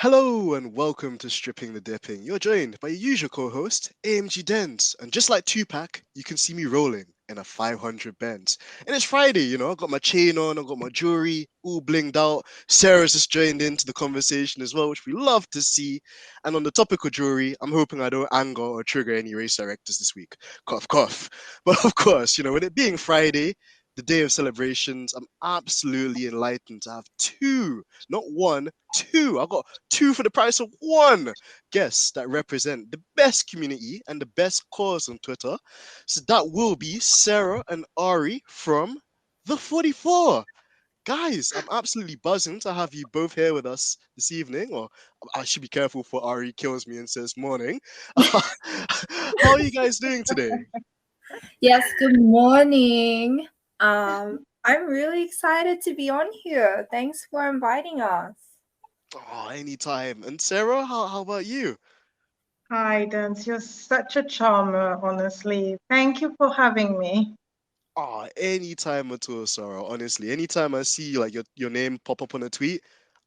Hello and welcome to Stripping the Dipping. You're joined by your usual co-host, AMG Denz. And just like Tupac, you can see me rolling in a 500 Benz. And it's Friday, I got my chain on, I got my jewelry all blinged out. Sarah's just joined into the conversation as well, which we love to see. And on the topic of jewelry, I'm hoping I don't anger or trigger any race directors this week. Cough, cough. But of course, with it being Friday, the day of celebrations, I'm absolutely enlightened to have two, not one, two. I got two for the price of one guests that represent the best community and the best cause on Twitter. So that will be Sarah and Ari from The-44. Guys, I'm absolutely buzzing to have you both here with us this evening. Or I should be careful for Ari kills me and says morning. How are you guys doing today? Yes, good morning. I'm really excited to be on here. Thanks for inviting us. Oh, anytime. And Sarah, how about you? Hi, Denz. You're such a charmer, honestly. Thank you for having me. Oh, anytime at all, Sarah. Honestly, anytime I see like your name pop up on a tweet,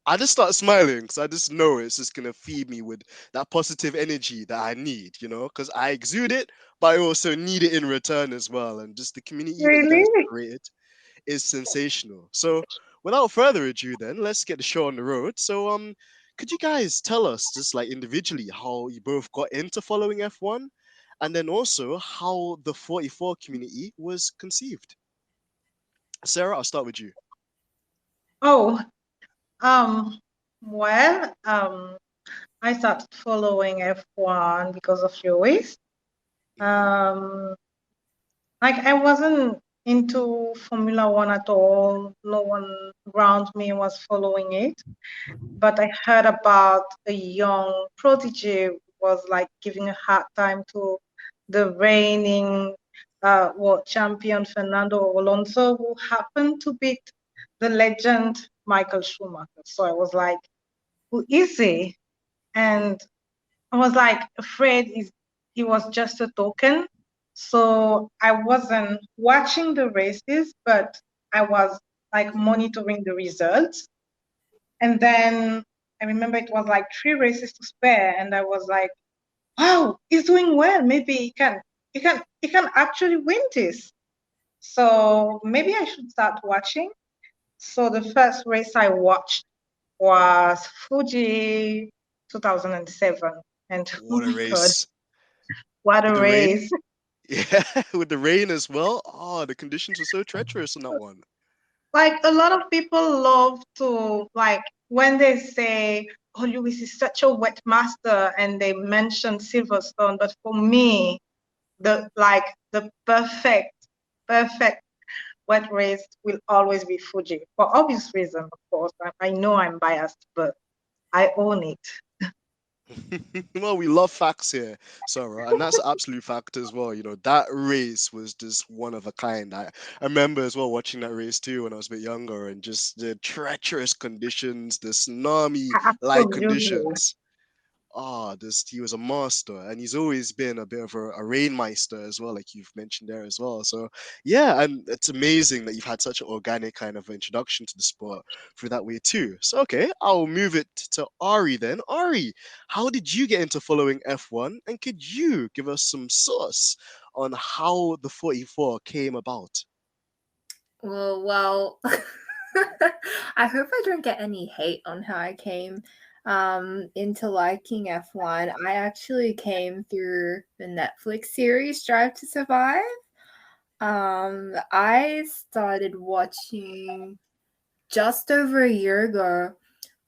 I just start smiling because I just know it's just gonna feed me with that positive energy that I need, because I exude it, but I also need it in return as well. And just the community that you Really? guys have created is sensational. So, without further ado, then let's get the show on the road. So, could you guys tell us just like individually how you both got into following F1, and then also how the 44 community was conceived? Sarah, I'll start with you. Oh, um, well, I started following F1 because of Lewis. Um, like I wasn't into Formula One at all. No one around me was following it. But I heard about a young prodigy was like giving a hard time to the reigning world champion Fernando Alonso, who happened to beat the legend Michael Schumacher. So I was like, who is he? And I was like afraid he was just a token. So I wasn't watching the races, but I was like monitoring the results. And then I remember it was like 3 races to spare, and I was like, "Wow, he's doing well. Maybe he can actually win this. So maybe I should start watching." So the first race I watched was Fuji 2007, and oh What a my God, race what a with the rain! race! Yeah, with the rain as well. Oh, the conditions were so treacherous on that one. Like a lot of people love to like when they say, "Oh, Lewis is such a wet master," and they mention Silverstone, but for me, the perfect wet race will always be Fuji for obvious reason, of course. I know I'm biased, but I own it. Well, we love facts here, Sarah, and that's an absolute fact as well. That race was just one of a kind. I remember as well watching that race too when I was a bit younger, and just the treacherous conditions, the tsunami-like Absolutely. conditions. This he was a master, and he's always been a bit of a rainmeister as well, like you've mentioned there as well. So yeah, and it's amazing that you've had such an organic kind of introduction to the sport through that way too. So okay, I'll move it to Ari then. Ari, how did you get into following F1, and could you give us some sauce on how the 44 came about? Well, I hope I don't get any hate on how I came into liking F1. I actually came through the Netflix series Drive to Survive. I started watching just over a year ago.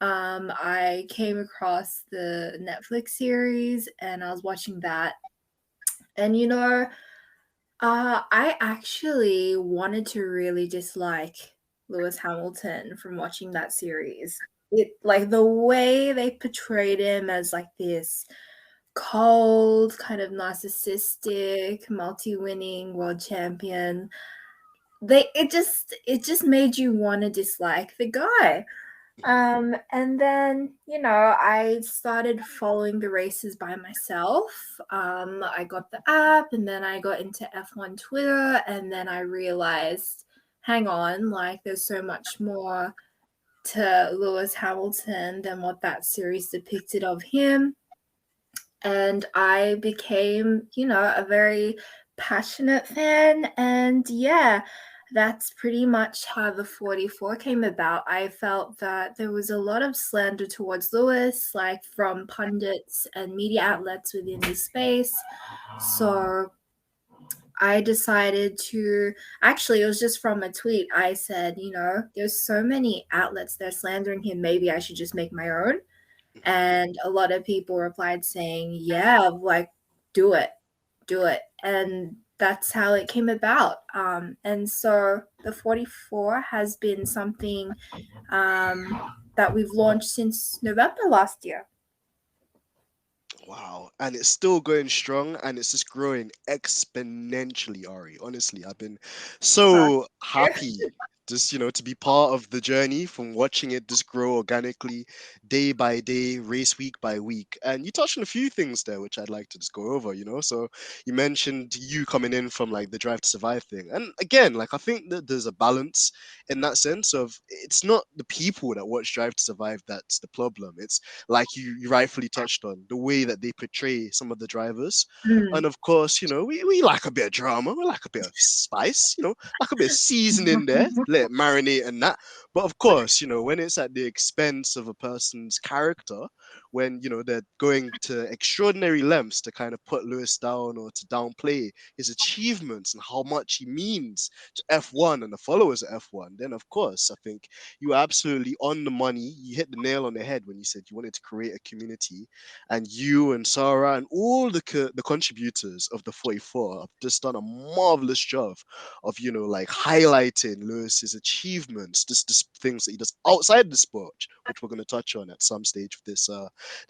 I came across the Netflix series and I was watching that. And I actually wanted to really dislike Lewis Hamilton from watching that series. It like the way they portrayed him as like this cold, kind of narcissistic, multi-winning world champion. It just made you want to dislike the guy. And then, I started following the races by myself. I got the app and then I got into F1 Twitter and then I realized, hang on, like there's so much more to Lewis Hamilton than what that series depicted of him. And I became, a very passionate fan. And yeah, that's pretty much how the 44 came about. I felt that there was a lot of slander towards Lewis, like from pundits and media outlets within the space. So I decided to actually, it was just from a tweet. I said, there's so many outlets that are slandering him. Maybe I should just make my own. And a lot of people replied saying, yeah, like, do it. And that's how it came about. And so the 44 has been something that we've launched since November last year. Wow. And it's still going strong and it's just growing exponentially, Ari. Honestly, I've been so happy just, to be part of the journey from watching it just grow organically day by day, race week by week. And you touched on a few things there, which I'd like to just go over, So you mentioned you coming in from like the Drive to Survive thing. And again, like I think that there's a balance in that sense of it's not the people that watch Drive to Survive that's the problem. It's like you rightfully touched on, the way that they portray some of the drivers. And of course, we like a bit of drama, we like a bit of spice, like a bit of seasoning there, let it marinate and that. But of course, when it's at the expense of a person's character, when, they're going to extraordinary lengths to kind of put Lewis down or to downplay his achievements and how much he means to F1 and the followers of F1, then of course, I think you were absolutely on the money. You hit the nail on the head when you said you wanted to create a community, and you and Sarah and all the contributors of the 44 have just done a marvelous job of like highlighting Lewis's achievements, just things that he does outside the sport, which we're going to touch on at some stage of this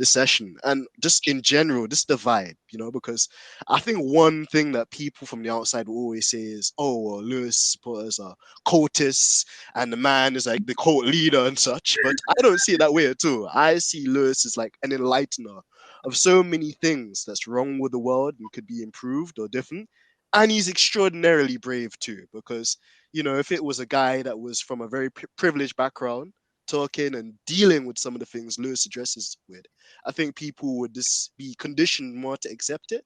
session, and just in general, just the vibe, because I think one thing that people from the outside will always say is, oh, well, Lewis supporters are cultists and the man is like the cult leader and such. But I don't see it that way at all. I see Lewis as like an enlightener of so many things that's wrong with the world and could be improved or different. And he's extraordinarily brave too, because, if it was a guy that was from a very privileged background, talking and dealing with some of the things Lewis addresses with, I think people would just be conditioned more to accept it.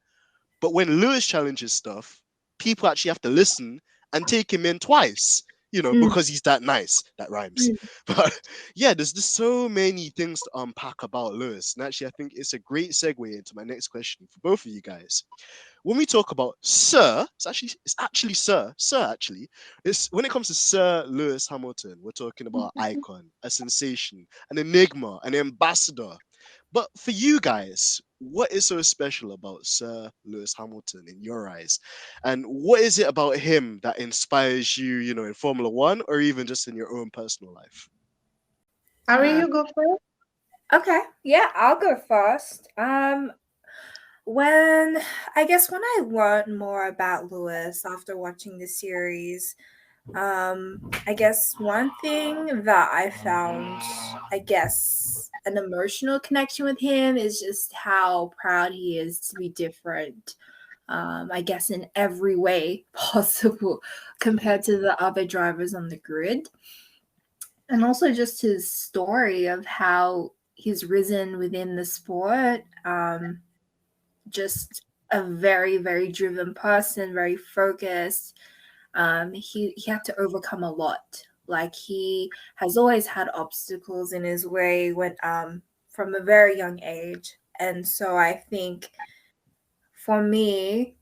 But when Lewis challenges stuff, people actually have to listen and take him in twice, because he's that nice. That rhymes. But yeah, there's just so many things to unpack about Lewis. And actually, I think it's a great segue into my next question for both of you guys. When we talk about Sir, it's actually Sir. It's when it comes to Sir Lewis Hamilton, we're talking about icon, a sensation, an enigma, an ambassador. But for you guys, what is so special about Sir Lewis Hamilton in your eyes? And what is it about him that inspires you, in Formula One or even just in your own personal life? Ari, you go first. Okay, yeah, I'll go first. When I learned more about Lewis after watching the series, I guess one thing that I found, an emotional connection with him is just how proud he is to be different. In every way possible compared to the other drivers on the grid. And also just his story of how he's risen within the sport. Just a very, very driven person, very focused. He had to overcome a lot. Like he has always had obstacles in his way from a very young age. And so I think for me,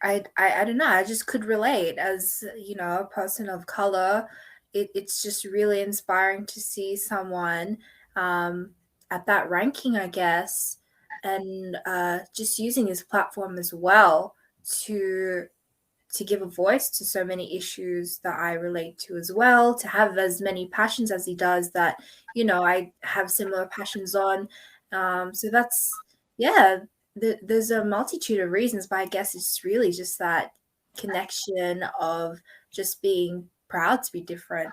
I don't know, I just could relate as, a person of color. It's just really inspiring to see someone at that ranking, I guess, and just using his platform as well to give a voice to so many issues that I relate to as well, to have as many passions as he does that, I have similar passions on. So that's, yeah, there's a multitude of reasons, but I guess it's really just that connection of just being proud to be different.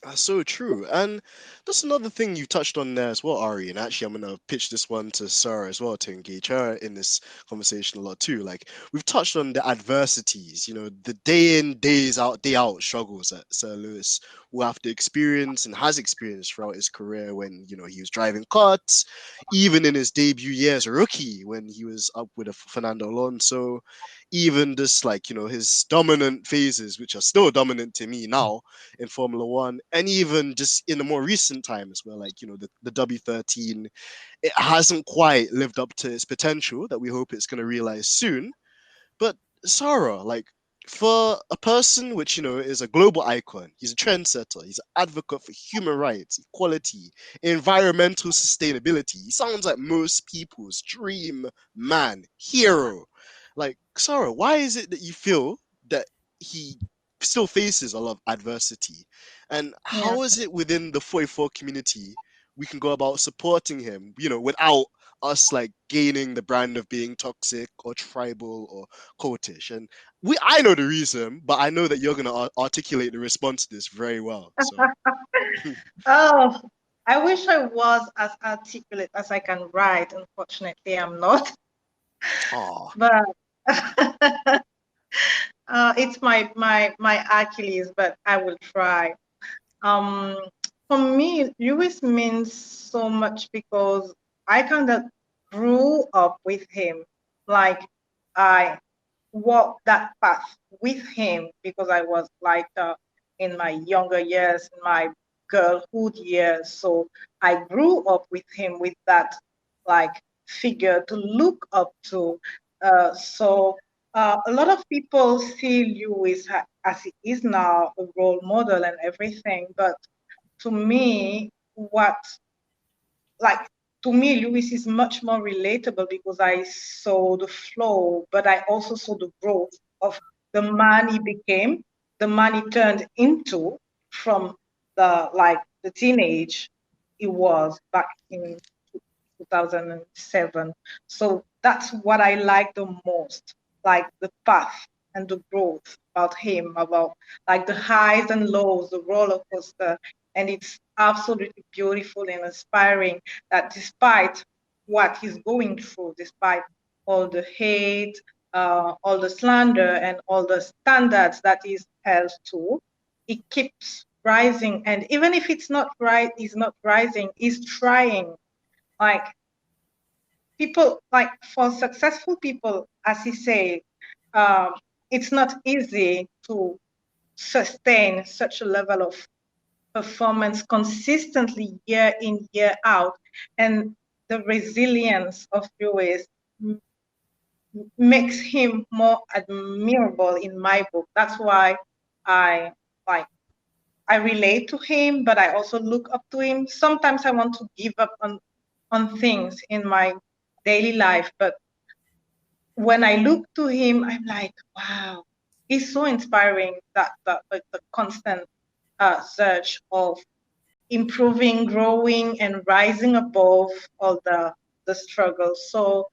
That's so true. And that's another thing you touched on there as well, Ari. And actually, I'm going to pitch this one to Sarah as well to engage her in this conversation a lot too. Like, we've touched on the adversities, the day in, days out, day out struggles that Sir Lewis will have to experience and has experienced throughout his career when, he was driving karts, even in his debut year as a rookie when he was up with a Fernando Alonso, even just like, his dominant phases, which are still dominant to me now in Formula One, and even just in the more recent times where, like, the W13, it hasn't quite lived up to its potential that we hope it's going to realize soon. But Sarah, like, for a person which, is a global icon, he's a trendsetter, he's an advocate for human rights, equality, environmental sustainability. He sounds like most people's dream man, hero. Like, Sarah, why is it that you feel that he still faces a lot of adversity? And Yeah. how is it within the 44 community we can go about supporting him, without us like gaining the brand of being toxic or tribal or cultish? And I know the reason, but I know that you're gonna articulate the response to this very well. So Oh, I wish I was as articulate as I can write. Unfortunately, I'm not. ah, But it's my Achilles, but I will try. Um, for me, Lewis means so much because I kind of grew up with him. Like I walked that path with him because I was like in my younger years, in my girlhood years. So I grew up with him with that like figure to look up to. So a lot of people see Lewis as he is now a role model and everything, but to me, what like to me, Lewis is much more relatable because I saw the flow, but I also saw the growth of the man he became, the man he turned into from the teenage he was back in 2007. So that's what I like the most, like the path and the growth about him, about like the highs and lows, the roller coaster. And it's absolutely beautiful and inspiring that despite what he's going through, despite all the hate, all the slander, and all the standards that he's held to, he keeps rising. And even if it's not right, he's not rising, he's trying. Like people, like for successful people, as he said, um, it's not easy to sustain such a level of performance consistently year in, year out. And the resilience of Lewis makes him more admirable in my book. That's why I like I relate to him, but I also look up to him. Sometimes I want to give up on things in my daily life, but when I look to him, I'm like, wow, he's so inspiring. That the constant search of improving, growing, and rising above all the struggles. So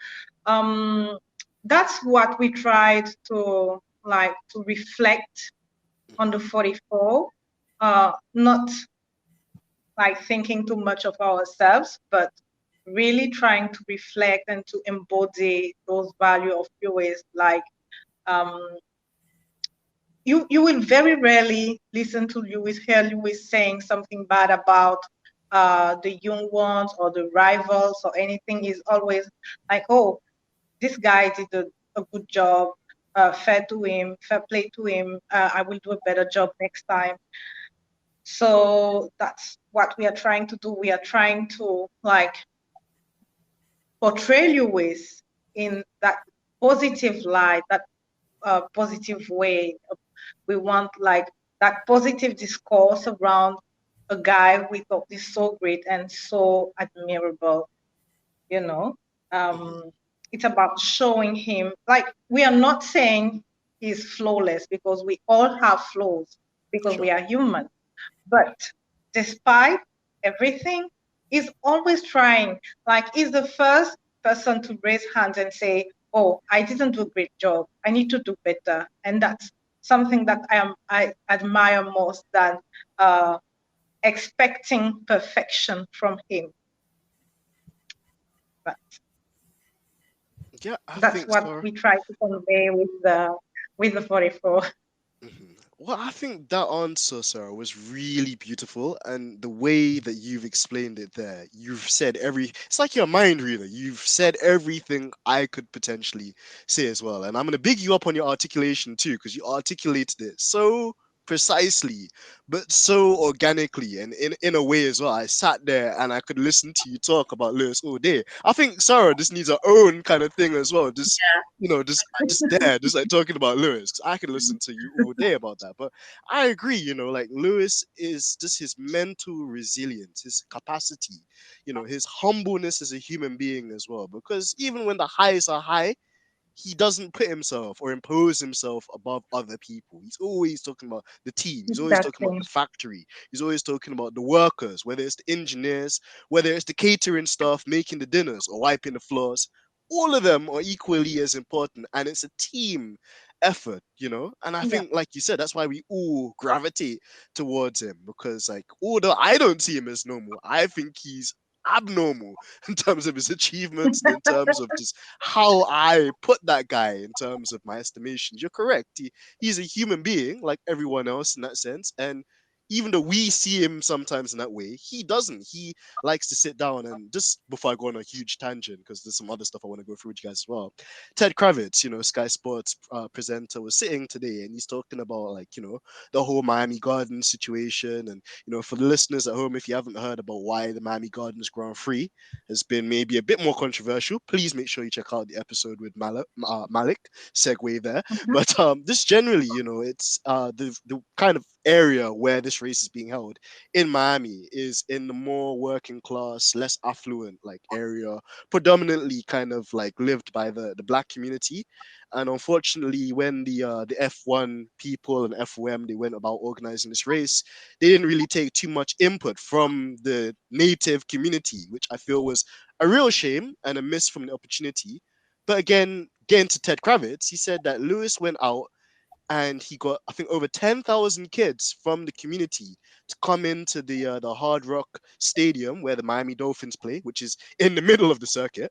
that's what we tried to reflect on the 44. Not like thinking too much of ourselves, but really trying to reflect and to embody those value of Lewis. Like um, you will very rarely listen to hear Lewis saying something bad about the young ones or the rivals or anything. He's always like, oh, this guy did a good job, fair to him, fair play to him. I will do a better job next time. So that's what we are trying to do. We are trying to like portray Lewis in that positive light, that positive way. We want like that positive discourse around a guy we thought is so great and so admirable, you know. Um, it's about showing him, like, we are not saying he's flawless because we all have flaws because we sure. are human. But despite everything, he's always trying. Like, he's the first person to raise hands and say, oh, I didn't do a great job. I need to do better. And that's something that I admire most than expecting perfection from him. But Yeah, I that's think what so. we try to convey with the 44. Well, I think that answer, Sarah, was really beautiful, and the way that you've explained it there, you've said it's like you're a mind reader. You've said everything I could potentially say as well, and I'm gonna big you up on your articulation too, because you articulated it so precisely, but so organically, and in a way as well. I sat there and I could listen to you talk about Lewis all day. I think Sarah just needs her own kind of thing as well. Just just there, just like talking about Lewis, because I can listen to you all day about that. But I agree, like Lewis is just his mental resilience, his capacity, his humbleness as a human being as well. Because even when the highs are high, he doesn't put himself or impose himself above other people. He's always talking about the team. He's always talking about Exactly. the factory. He's always talking about the workers, whether it's the engineers, whether it's the catering staff making the dinners or wiping the floors. All of them are equally as important, and it's a team effort. And I Yeah. think, like you said, that's why we all gravitate towards him, because, like, although I don't see him as normal, I think he's abnormal in terms of his achievements and in terms of just how I put that guy in terms of my estimations. You're correct. He's a human being like everyone else in that sense. And even though we see him sometimes in that way, he doesn't. He likes to sit down and just before I go on a huge tangent, because there's some other stuff I want to go through with you guys as well. Ted Kravitz, Sky Sports presenter, was sitting today and he's talking about, like, the whole Miami Gardens situation. And, for the listeners at home, if you haven't heard about why the Miami Gardens Grand Prix has been maybe a bit more controversial, please make sure you check out the episode with Malik. Segue there, Mhm. but this generally, it's the kind of area where this race is being held in Miami is in the more working class, less affluent like area, predominantly kind of like lived by the black community. And unfortunately, when the F1 people and FOM they went about organizing this race, they didn't really take too much input from the native community, which I feel was a real shame and a miss from the opportunity. But again, getting to Ted Kravitz, he said that Lewis went out and he got, I think, over 10,000 kids from the community to come into the Hard Rock Stadium where the Miami Dolphins play, which is in the middle of the circuit.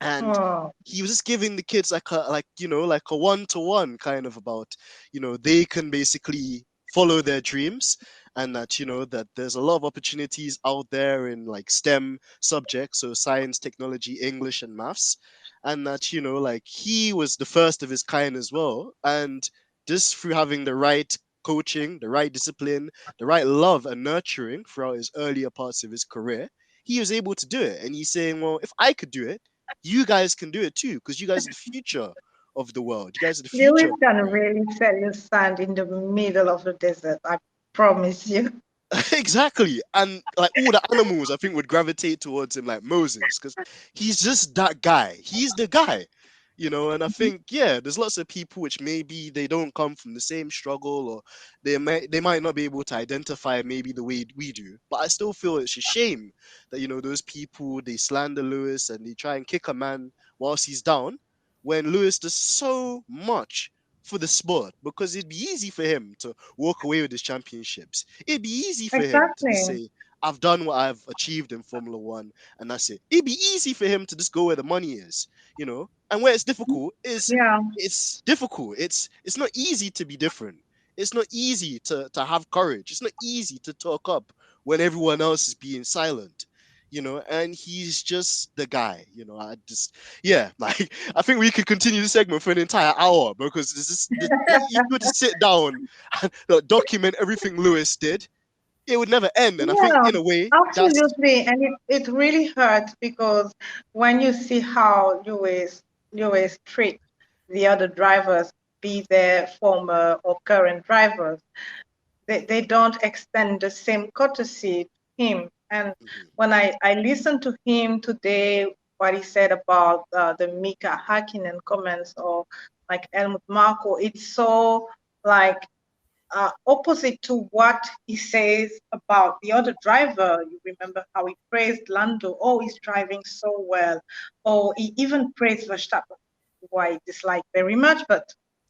And Oh, he was just giving the kids like a one-to-one kind of about, they can basically follow their dreams, and that that there's a lot of opportunities out there in like STEM subjects, so science, technology, English, and maths. And that like he was the first of his kind as well, and just through having the right coaching, the right discipline, the right love and nurturing throughout his earlier parts of his career, he was able to do it. And he's saying, well, if I could do it, you guys can do it too, because you guys are the future of the world. You guys are the future Lewis of can the world. really sell you sand in the middle of the desert. I promise you. Exactly. And like all the animals, I think, would gravitate towards him like Moses, because he's just that guy. He's the guy. And I think, yeah, there's lots of people which maybe they don't come from the same struggle, or they might not be able to identify maybe the way we do. But I still feel it's a shame that, those people, they slander Lewis and they try and kick a man whilst he's down, when Lewis does so much for the sport, because it'd be easy for him to walk away with his championships. It'd be easy for him to just Exactly. say, I've done what I've achieved in Formula One, and that's it. It'd be easy for him to just go where the money is. And where it's difficult is Yeah, it's difficult. It's not easy to be different. It's not easy to have courage. It's not easy to talk up when everyone else is being silent. And he's just the guy. I just, yeah, like, I think we could continue the segment for an entire hour, because it's just you were to sit down and document everything Lewis did, it would never end. And I think yeah, in a way that's absolutely. And it really hurts because when you see how Lewis treat the other drivers, be they former or current drivers, they don't extend the same courtesy to him. And Mhm. when I listened to him today, what he said about the Mika Hakkinen comments or like Helmut Marko, it's so like opposite to what he says about the other driver. You remember how he praised Lando? Oh, he's driving so well. Or he even praised Verstappen, who I dislike very much,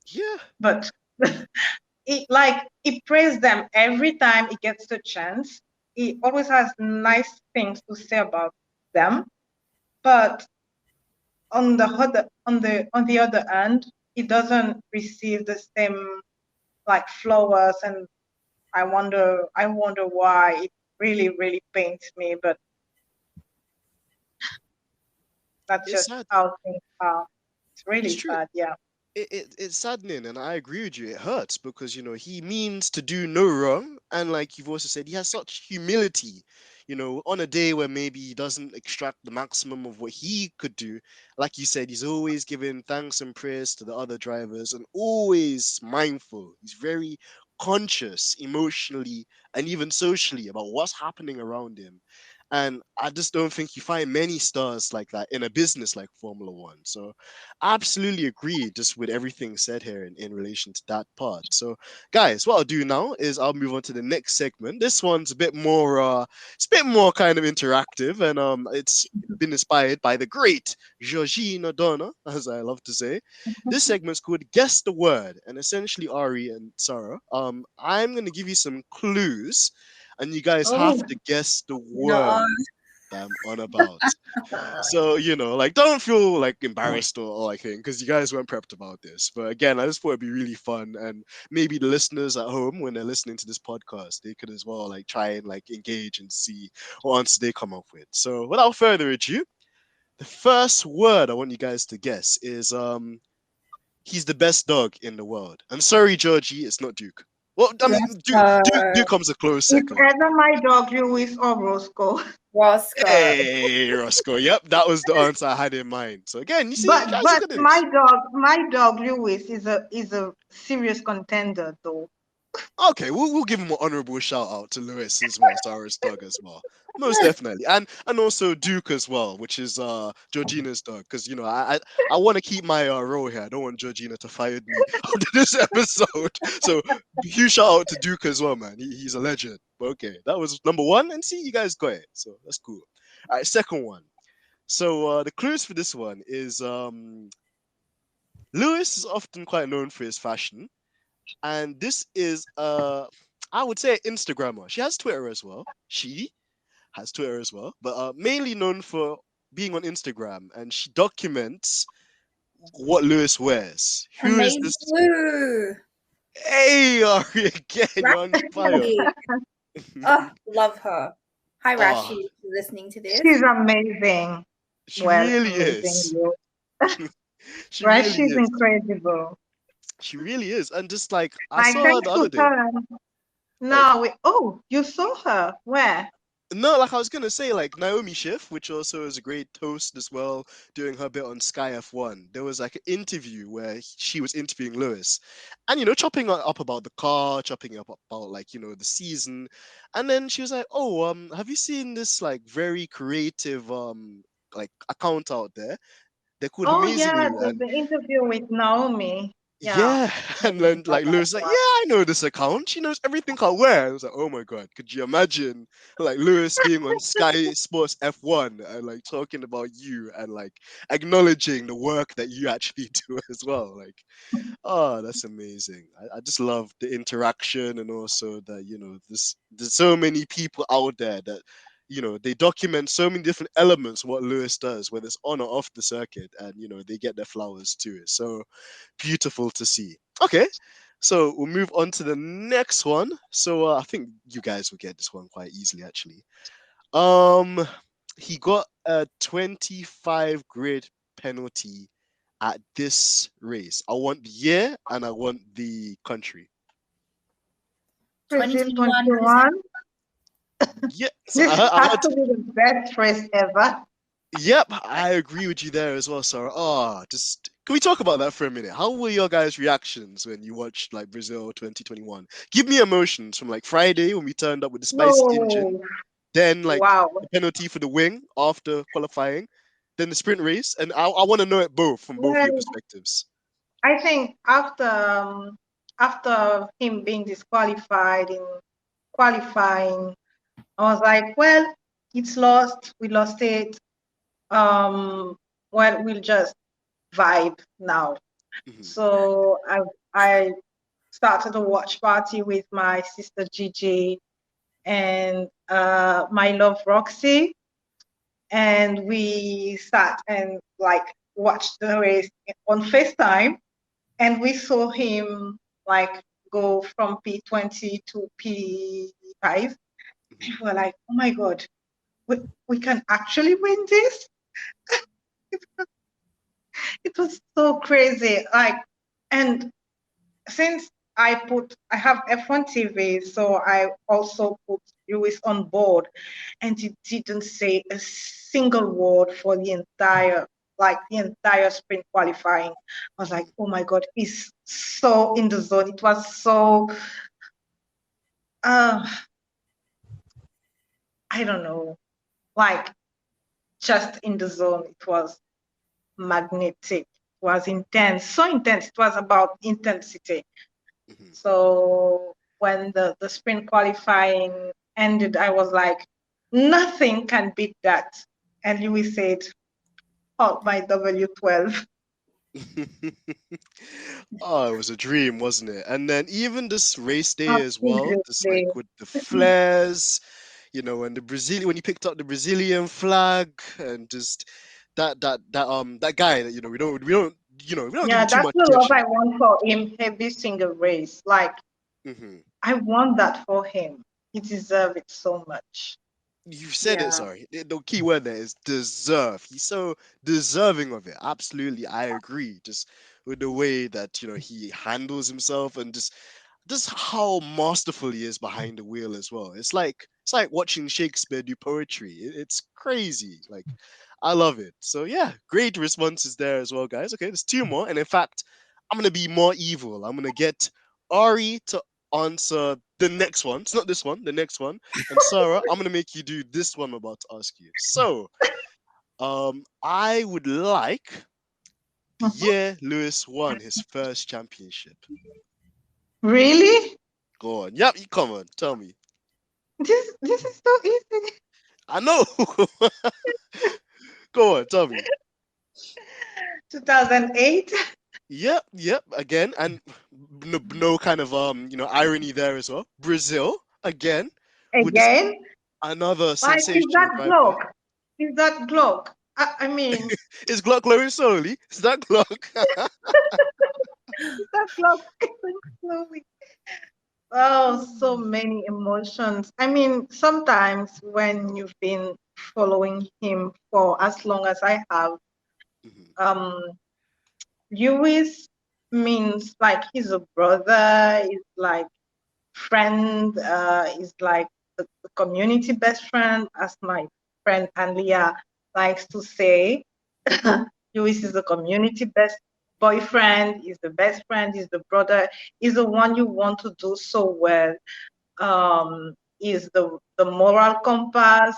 Yeah. but he praised them every time he gets the chance. he always has nice things to say about them, but on the other hand, he doesn't receive the same like flowers, and I wonder why. It really pains me, but that's It's just sad. how things are. It's It's really true. sad, yeah. It's saddening, and I agree with you. It hurts because he means to do no wrong, and like you've also said, he has such humility. On a day where maybe he doesn't extract the maximum of what he could do, like you said, he's always giving thanks and praise to the other drivers, and always mindful. He's very conscious emotionally and even socially about what's happening around him. And I just don't think you find many stars like that in a business like Formula One. So absolutely agree just with everything said here in relation to that part. So guys, what I'll do now is I'll move on to the next segment. This one's a bit more it's a bit more kind of interactive, and it's been inspired by the great Georgina Donna, as I love to say. This segment's called Guess the Word, and essentially Ari and Sarah, I'm gonna give you some clues, and you guys have Oh to guess the no. word that I'm on about. So, like, don't feel like embarrassed or anything because you guys weren't prepped about this. But again, I just thought it'd be really fun. And maybe the listeners at home, when they're listening to this podcast, they could as well, like, try and, like, engage and see what answers they come up with. So, without further ado, the first word I want you guys to guess is he's the best dog in the world. And sorry, Georgie, it's not Duke. Well, I mean, Duke comes a close It's second. either my dog Lewis or Roscoe. Roscoe. Hey, Roscoe. Yep, that was the answer I had in mind. So again, you see, you But guys are but good at this. my dog Lewis is a serious contender though. Okay, we'll give him an honorable shout out to Lewis as well, Sarah's dog as well. Most definitely. And also Duke as well, which is Georgina's dog. Because I want to keep my role here. I don't want Georgina to fire me after this episode. So huge shout out to Duke as well, man. He's a legend. But okay, that was number one, and see, you guys got it. So that's cool. All right, second one. So the clues for this one is Lewis is often quite known for his fashion, and this is I would say Instagrammer. She has Twitter as well. She has Twitter as well, but mainly known for being on Instagram, and she documents what Lewis wears. Her Who is name's this? Lou. Hey, Ari, again, you're on fire. Rashi. Oh, love her. Hi, Rashi. Oh, If you're listening to this. She's amazing. she Well, really amazing, is. you. She Right? really She's is. incredible. She really is. And just like I I saw her thanks the to other day. her. Like No, oh, you saw her. Where? no, like I was gonna say, like Naomi Schiff, which also is a great host as well, doing her bit on Sky F1. There was like an interview where she was interviewing Lewis, and chopping up about the car, chopping up about like the season, and then she was like, "Oh, have you seen this like very creative like account out there? They're called Oh Amazing yeah, You." the, And the interview with Naomi. Yeah. yeah, I and then remember like that Lewis like, yeah, one. I know this account. She knows everything I wear. I was like, oh my god, could you imagine like Lewis being on Sky Sports F1 and like talking about you and like acknowledging the work that you actually do as well? Like, oh, that's amazing. I just love the interaction, and also that there's so many people out there that they document so many different elements of what Lewis does, whether it's on or off the circuit, and they get their flowers to it. So beautiful to see. Okay, so we'll move on to the next one. So I think you guys will get this one quite easily, actually. Um, he got a 25 grid penalty at this race. I want the year and I want the country. Brazil 2021, what is that? 21. Yeah, so This I has heard, to be the best race ever. yep, I agree with you there as well, Sarah. Just can we talk about that for a minute? How were your guys' reactions when you watched like Brazil 2021? Give me emotions from like Friday when we turned up with the spicy engine, No. then like Wow. the penalty for the wing after qualifying, then the sprint race, and I want to know it both from both of your Well, perspectives. I think after him being disqualified in qualifying, I was like, well, it's lost. We lost it. Well, we'll just vibe now. Mhm. So I started a watch party with my sister Gigi, and my love Roxy, and we sat and like watched the race on FaceTime, and we saw him like go from P20 to P5. Mhm. And we were like, oh my God, we can actually win this. It was so crazy. Like, and since I have F1 TV, so I also put Lewis on board, and he didn't say a single word for the entire sprint qualifying. I was like, Mhm. oh my God, he's so in the zone. It was so, uh, I don't know, like just in the zone. It was magnetic. It was intense, so intense. It was about intensity. Mhm. So when the sprint qualifying ended, I was like, nothing can beat that. And Louis said, oh, my W12. Oh, it was a dream, wasn't it? And then even this race day as well, just Absolutely. like with the flares, and the Brazilian when he picked up the Brazilian flag and just that guy that we don't give Yeah, him too that's much the love attention. I want for him every single race. Like, Hmm. I want that for him. He deserves it so much. You said it, Yeah. sorry. The key word there is deserve. He's so deserving of it. Absolutely, I agree. Just with the way that he handles himself and just how masterful he is behind the wheel as well. It's like watching Shakespeare do poetry. It's crazy. Like I love it. So yeah, great responses there as well, guys. Okay, there's two more, and in fact, I'm gonna be more evil. I'm gonna get Ari to answer the next one. It's not this one, the next one. And Sarah, I'm gonna make you do this one I'm about to ask you. So, I would like the Mhm. year Lewis won his first championship. Really? Go on. Yep, you come on. Tell me. This is so easy. I know. Go on. Tell me. 2008 Yep. Yep. Again, and no kind of irony there as well. Brazil again with this again. another Like, is sensational that drive there. Glock? Is that Glock? I mean, Is Glock glowing slowly? Is that Glock? is that Glock going slowly? Oh, so many emotions. I mean, sometimes when you've been following him for as long as I have, Mhm. um, Lewis means like he's a brother, he's like friend, he's like the community best friend, as my friend Anlia likes to say. Lewis is the community best boyfriend, he's the best friend, he's the brother, he's the one you want to do so well. Is the moral compass,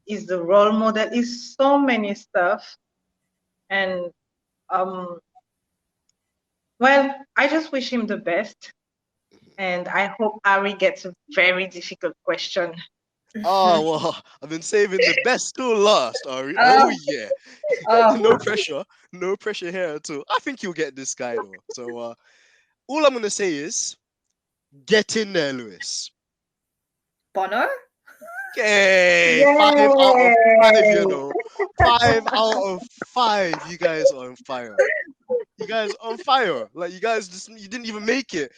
is the role model, is so many stuff. And um, well, I just wish him the best. And I hope Ari gets a very difficult question. Oh well, I've been saving the best till last, Ari. Oh Oh, yeah. oh, No pressure. No pressure here at all. I think you'll get this guy though. So all I'm gonna say is get in there, Lewis. Bono? Okay, 5 out of 5, Yay! 5 out of 5. You guys are on fire. You guys on fire. Like you didn't even make it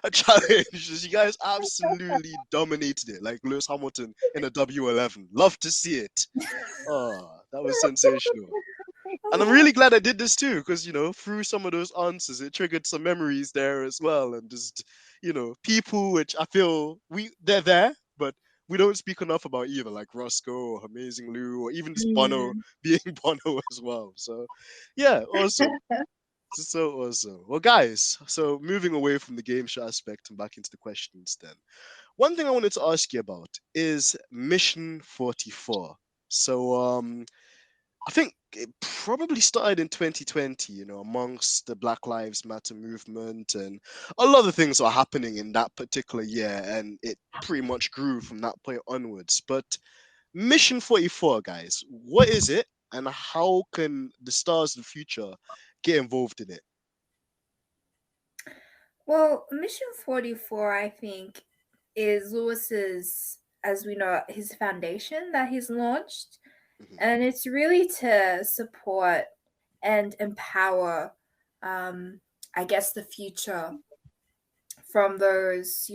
a challenge. Just, you guys absolutely dominated it. Like Lewis Hamilton in a W11. Love to see it. Oh, that was sensational. And I'm really glad I did this too, because through some of those answers, it triggered some memories there as well, and just people which I feel they're there, but we don't speak enough about either, like Roscoe or Amazing Lou, or even just Bono Mm. being Bono as well. So, yeah, awesome. So awesome. Well, guys, so moving away from the game show aspect and back into the questions, then one thing I wanted to ask you about is Mission 44. So, I think it probably started in 2020, amongst the Black Lives Matter movement, and a lot of things are happening in that particular year, and it pretty much grew from that point onwards. But Mission 44, guys, what is it, and how can the stars of the future get involved in it? Well, Mission 44, I think, is Lewis's. as we know, his foundation that he's launched. Mhm. And it's really to support and empower, I guess, the future from those,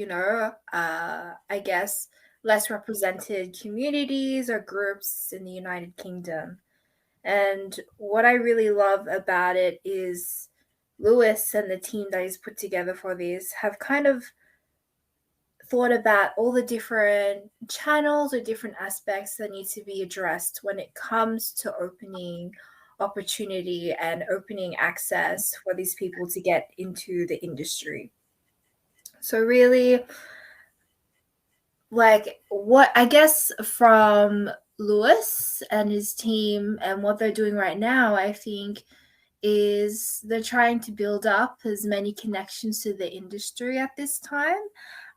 I guess, less represented communities or groups in the United Kingdom. And what I really love about it is Lewis and the team that he's put together for this have kind of thought about all the different channels or different aspects that need to be addressed when it comes to opening opportunity and opening access for these people to get into the industry. So really, like, what I guess from Lewis and his team and what they're doing right now, I think is they're trying to build up as many connections to the industry at this time.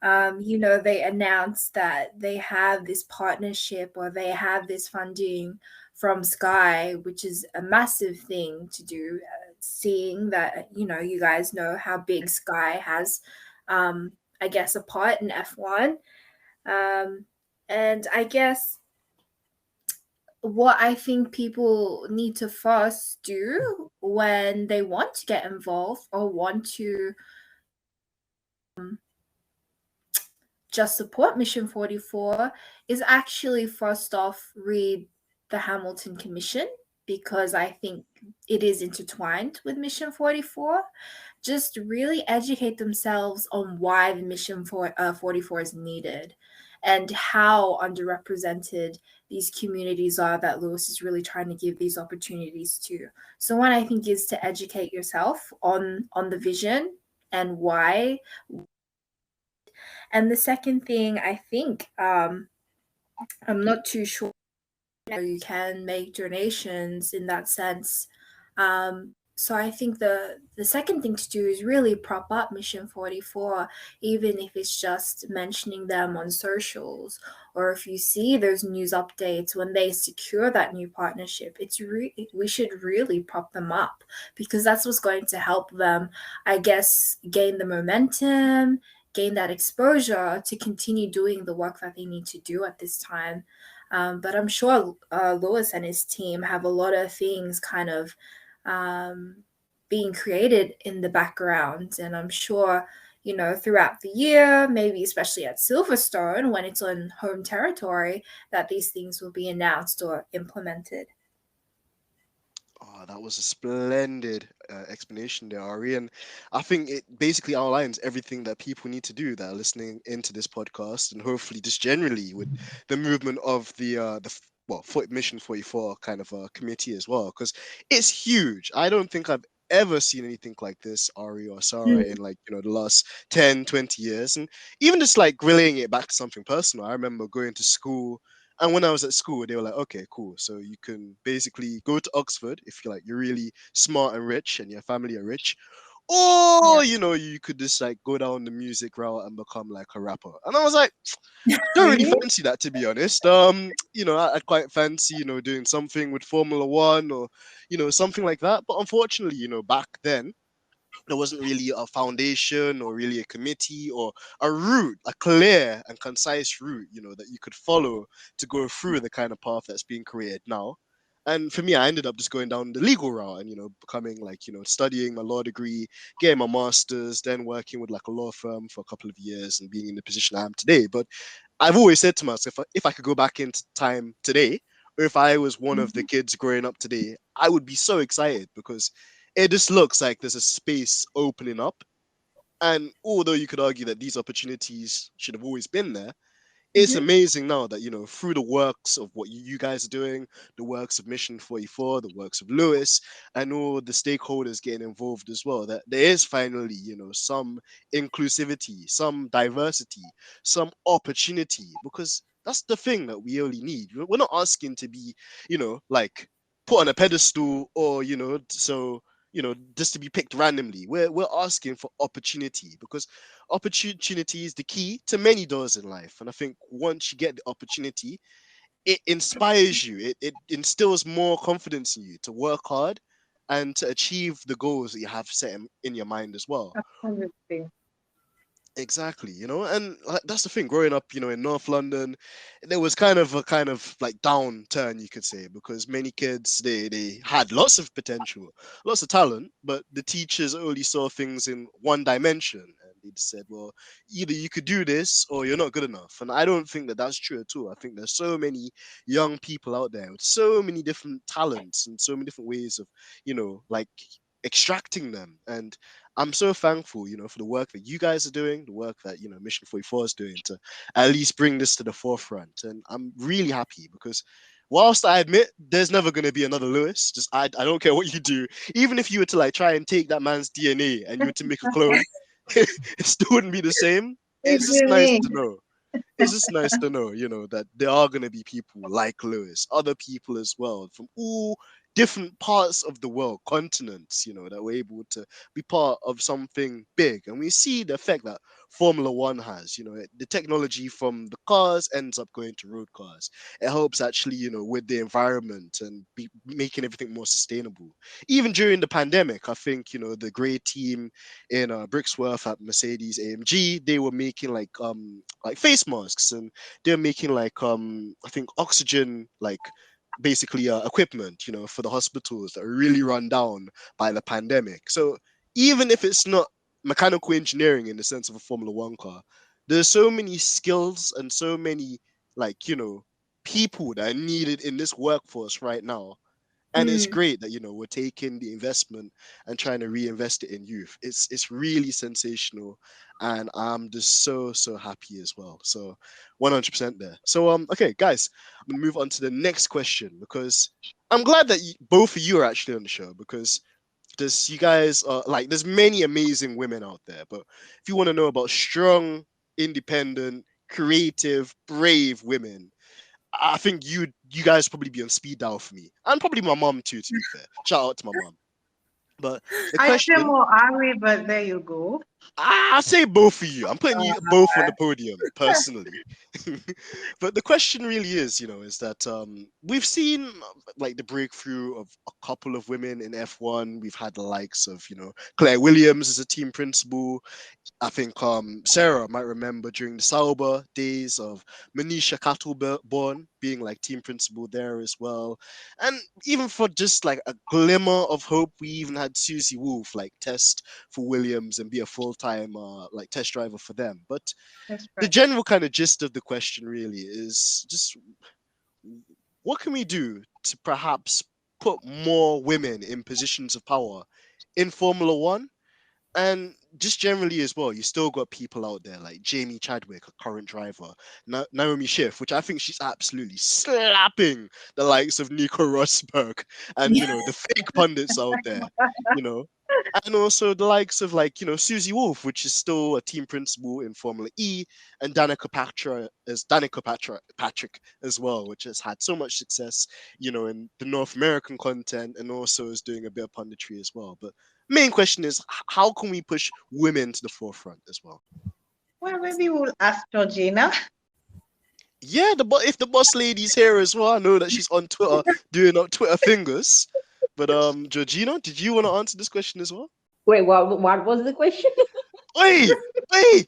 They announced that they have this partnership or they have this funding from Sky, which is a massive thing to do, seeing that, you guys know how big Sky has, I guess, a part in F1. And I guess what I think people need to first do when they want to get involved or want to just support Mission 44 is actually first off read the Hamilton Commission, because I think it is intertwined with Mission 44. Just really educate themselves on why the Mission 44 is needed and how underrepresented these communities are that Lewis is really trying to give these opportunities to. So one, I think, is to educate yourself on the vision and why. And the second thing, I think, I'm not too sure, you can make donations in that sense. So I think the second thing to do is really prop up Mission 44, even if it's just mentioning them on socials, or if you see those news updates when they secure that new partnership, we should really prop them up, because that's what's going to help them, I guess, gain the momentum, gain that exposure to continue doing the work that they need to do at this time. But I'm sure Lewis and his team have a lot of things kind of being created in the background. And I'm sure, throughout the year, maybe especially at Silverstone, when it's on home territory, that these things will be announced or implemented. Oh, that was a splendid explanation there, Ari. And I think it basically outlines everything that people need to do that are listening into this podcast, and hopefully just generally with the movement of Mission 44 kind of committee as well, because it's huge. I don't think I've ever seen anything like this, Ari or Sarah, in like, the last 10, 20 years. And even just like relaying it back to something personal, I remember going to school, and when I was at school, they were like, okay, cool. So you can basically go to Oxford if you're really smart and rich and your family are rich. Or, you could just like go down the music route and become like a rapper. And I was like, don't really Really? fancy that, to be honest. I'd quite fancy, doing something with Formula One or, something like that. But unfortunately, back then, there wasn't really a foundation or really a committee or a route, a clear and concise route, that you could follow to go through the kind of path that's being created now. And for me, I ended up just going down the legal route and, becoming like, studying my law degree, getting my master's, then working with like a law firm for a couple of years and being in the position I am today. But I've always said to myself, if I could go back into time today, or if I was one of the kids growing up today, I would be so excited, because it just looks like there's a space opening up. And although you could argue that these opportunities should have always been there, it's Mhm. amazing now that, through the works of what you guys are doing, the works of Mission 44, the works of Lewis, and all the stakeholders getting involved as well, that there is finally, some inclusivity, some diversity, some opportunity, because that's the thing that we only need. We're not asking to be, like put on a pedestal or, just to be picked randomly. We're asking for opportunity, because opportunity is the key to many doors in life. And I think once you get the opportunity, it inspires you. It instills more confidence in you to work hard and to achieve the goals that you have set in your mind as well. Absolutely. Exactly, and like, that's the thing. Growing up, in North London, there was kind of a kind of like downturn, you could say, because many kids they had lots of potential, lots of talent, but the teachers only saw things in one dimension, and they just said, well, either you could do this or you're not good enough. And I don't think that that's true at all. I think there's so many young people out there with so many different talents and so many different ways of, like extracting them. And I'm so thankful, for the work that you guys are doing, the work that, Mission 44 is doing to at least bring this to the forefront. And I'm really happy because whilst I admit there's never going to be another Lewis, just I don't care what you do. Even if you were to like try and take that man's DNA and you were to make a clone, it still wouldn't be the same. What It's do just you nice mean? to know. It's just nice to know, that there are going to be people like Lewis, other people as well from all different parts of the world, continents, that we're able to be part of something big. And we see the effect that Formula One has, the technology from the cars ends up going to road cars. It helps actually, with the environment and making everything more sustainable. Even during the pandemic, I think, the great team in Brixworth at Mercedes AMG, they were making like face masks, and they're making like I think oxygen like basically equipment, for the hospitals that are really run down by the pandemic. So even if it's not mechanical engineering in the sense of a Formula One car, there's so many skills and so many like people that are needed in this workforce right now. And it's Mm. great that we're taking the investment and trying to reinvest it in youth. It's really sensational, and I'm just so happy as well. So 100% there. So okay, guys, I'm gonna move on to the next question because I'm glad that both of you are actually on the show because you guys are like there's many amazing women out there, but if you want to know about strong, independent, creative, brave women, I think you guys probably be on speed dial for me, and probably my mom too. To be fair, shout out to my mom. But the I say question, more Ari, but there you go. I say both of you. I'm putting you Uh, both on the podium personally. But the question really is, is that we've seen like the breakthrough of a couple of women in F1. We've had the likes of Claire Williams as a team principal. I think Sarah might remember during the Sauber days of Manisha Cattleborn being like team principal there as well. And even for just like a glimmer of hope, we even had Susie Wolf like test for Williams and be a full-time like test driver for them. But that's the right. general kind of gist of the question really is just what can we do to perhaps put more women in positions of power in Formula One? And just generally as well, you still got people out there like Jamie Chadwick, a current driver, Naomi Schiff, which I think she's absolutely slapping the likes of Nico Rosberg and the fake pundits out there, you know, and also the likes of like Susie Wolf, which is still a team principal in Formula E, and Danica Patrick as well, which has had so much success, in the North American content, and also is doing a bit of punditry as well. But main question is how can we push women to the forefront as well? Well, maybe we'll ask Georgina. Yeah, if the boss lady's here as well, I know that she's on Twitter doing up Twitter fingers. But Georgina, did you want to answer this question as well? Wait, what was the question? Wait, wait,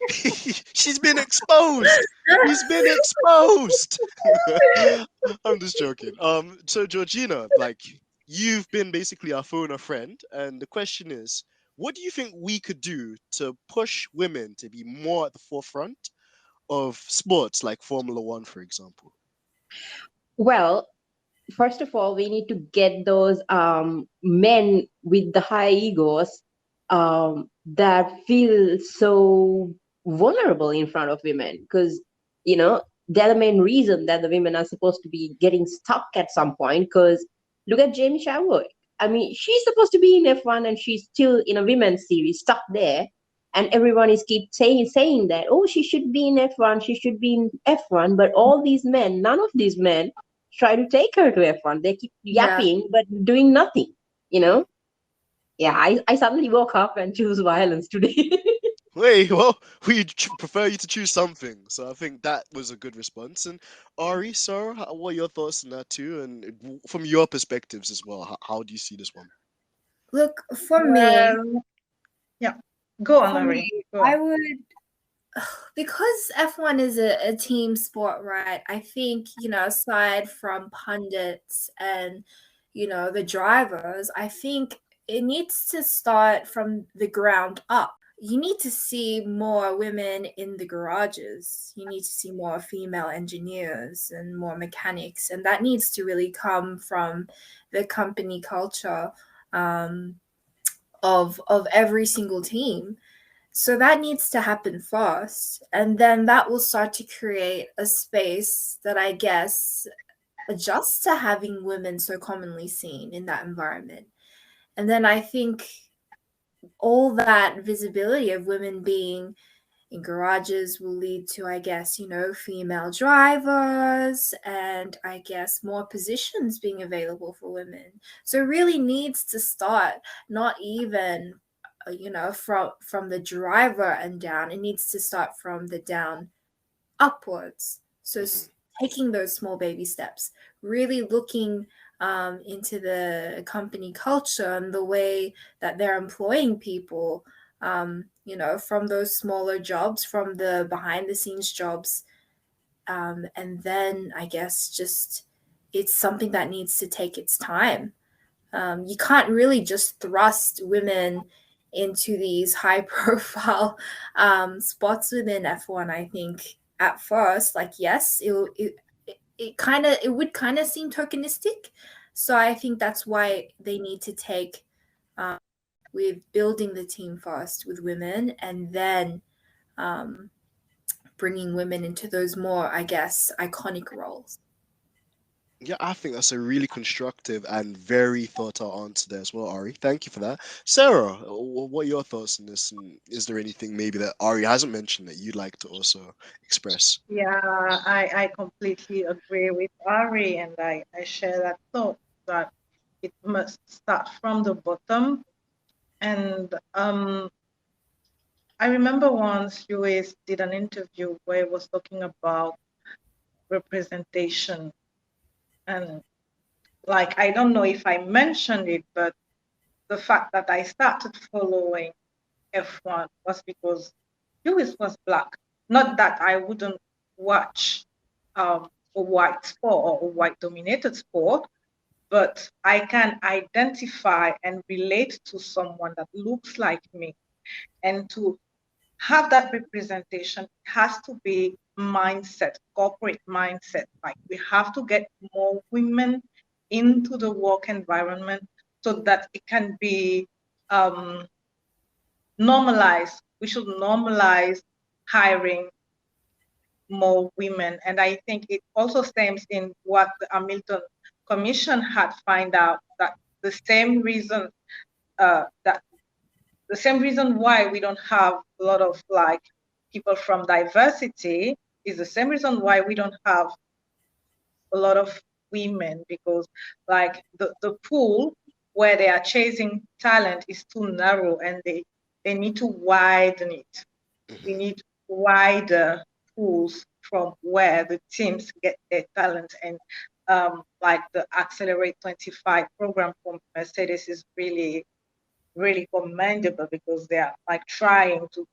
she's been exposed. She's been exposed. I'm just joking. So Georgina, like you've been basically our phone a friend, and the question is, what do you think we could do to push women to be more at the forefront of sports like Formula One, for example? Well, first of all, we need to get those men with the high egos that feel so vulnerable in front of women because, they're the main reason that the women are supposed to be getting stuck at some point. Because look at Jamie Chadwick. I mean, she's supposed to be in F1 and she's still in a women's series, stuck there. And everyone is keep saying that, oh, she should be in F1, she should be in F1. But all these men, none of these men try to take her to F1. They keep Yeah. yapping but doing nothing, you know? Yeah, I suddenly woke up and choose violence today. Wait, well, we prefer you to choose something, so I think that was a good response. And Ari, Sarah, what are your thoughts on that too? And from your perspectives as well, how do you see this one? Look, for me, Well, yeah. Go on, for Ari. me, Go I on. would because F1 is a team sport, right? I think, aside from pundits and, the drivers, I think it needs to start from the ground up. You need to see more women in the garages. You need to see more female engineers and more mechanics. And that needs to really come from the company culture of every single team. So that needs to happen first. And then that will start to create a space that I guess adjusts to having women so commonly seen in that environment. And then I think all that visibility of women being in garages will lead to, I guess, female drivers and I guess more positions being available for women. So it really needs to start not even from the driver and down. It needs to start from the down upwards. So taking those small baby steps, really looking into the company culture and the way that they're employing people, from those smaller jobs, from the behind the scenes jobs. And then I guess just it's something that needs to take its time. You can't really just thrust women into these high profile spots within F1. I think at first, like, yes, it would kind of seem tokenistic. So I think that's why they need to take with building the team first with women, and then bringing women into those more, I guess, iconic roles. Yeah, I think that's a really constructive and very thought out answer there as well, Ari. Thank you for that. Sarah, what are your thoughts on this? And is there anything maybe that Ari hasn't mentioned that you'd like to also express? Yeah, I completely agree with Ari, and I share that thought that it must start from the bottom. And I remember once Lewis did an interview where he was talking about representation. And like, I don't know if I mentioned it, but the fact that I started following F1 was because Lewis was Black. Not that I wouldn't watch a white sport or a white dominated sport, but I can identify and relate to someone that looks like me. And to have that representation has to be mindset, corporate mindset. Like, we have to get more women into the work environment so that it can be normalized. We should normalize hiring more women. And I think it also stems in what the Hamilton Commission had found out, that the same reason why we don't have a lot of like people from diversity is the same reason why we don't have a lot of women, because like the pool where they are chasing talent is too narrow, and they need to widen it. We need wider pools from where the teams get their talent. And like the Accelerate 25 program from Mercedes is really, really commendable, because they are like trying to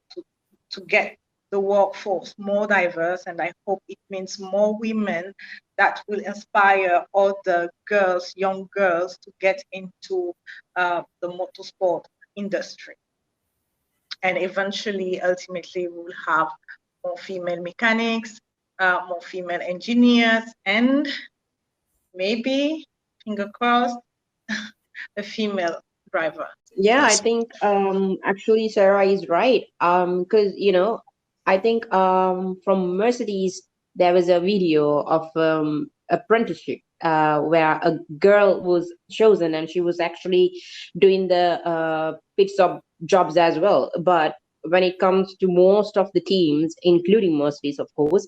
get the workforce more diverse. And I hope it means more women that will inspire other girls, young girls, to get into the motorsport industry. And eventually, ultimately, we will have more female mechanics, more female engineers, and maybe, finger crossed, a female driver. Yeah, I Awesome. think actually Sarah is right. Because I think from Mercedes there was a video of apprenticeship where a girl was chosen and she was actually doing the pit stop jobs as well. But when it comes to most of the teams, including Mercedes, of course,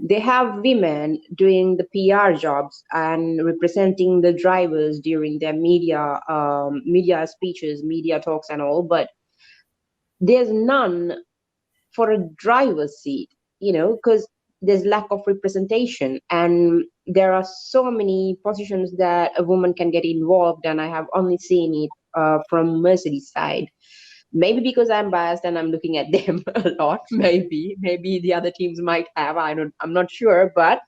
they have women doing the PR jobs and representing the drivers during their media speeches, media talks, and all. But there's none for a driver's seat, because there's lack of representation, and there are so many positions that a woman can get involved, and I have only seen it from Mercedes side. Maybe because I'm biased and I'm looking at them a lot. Maybe the other teams might have. I'm not sure. But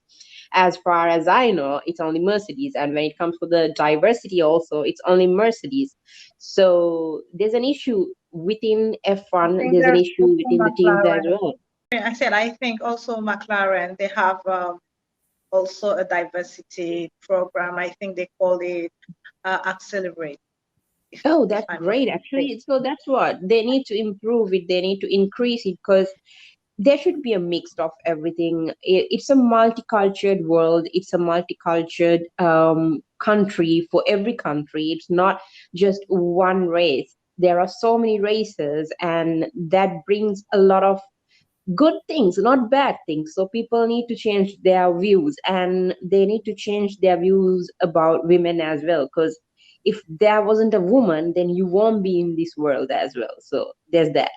as far as I know, it's only Mercedes. And when it comes to the diversity, also, it's only Mercedes. So there's an issue within I F1. think There's an there's issue also within the teams as McLaren. well. I said I think also McLaren, they have also a diversity program. I think they call it Accelerate, Oh, if that's I'm not great. mistaken. Actually, so that's what they need to improve it. They need to increase it because there should be a mix of everything. It's a multicultural world. It's a multicultural country for every country. It's not just one race. There are so many races, and that brings a lot of good things, not bad things. So people need to change their views, and they need to change their views about women as well. Because if there wasn't a woman, then you won't be in this world as well. So there's that.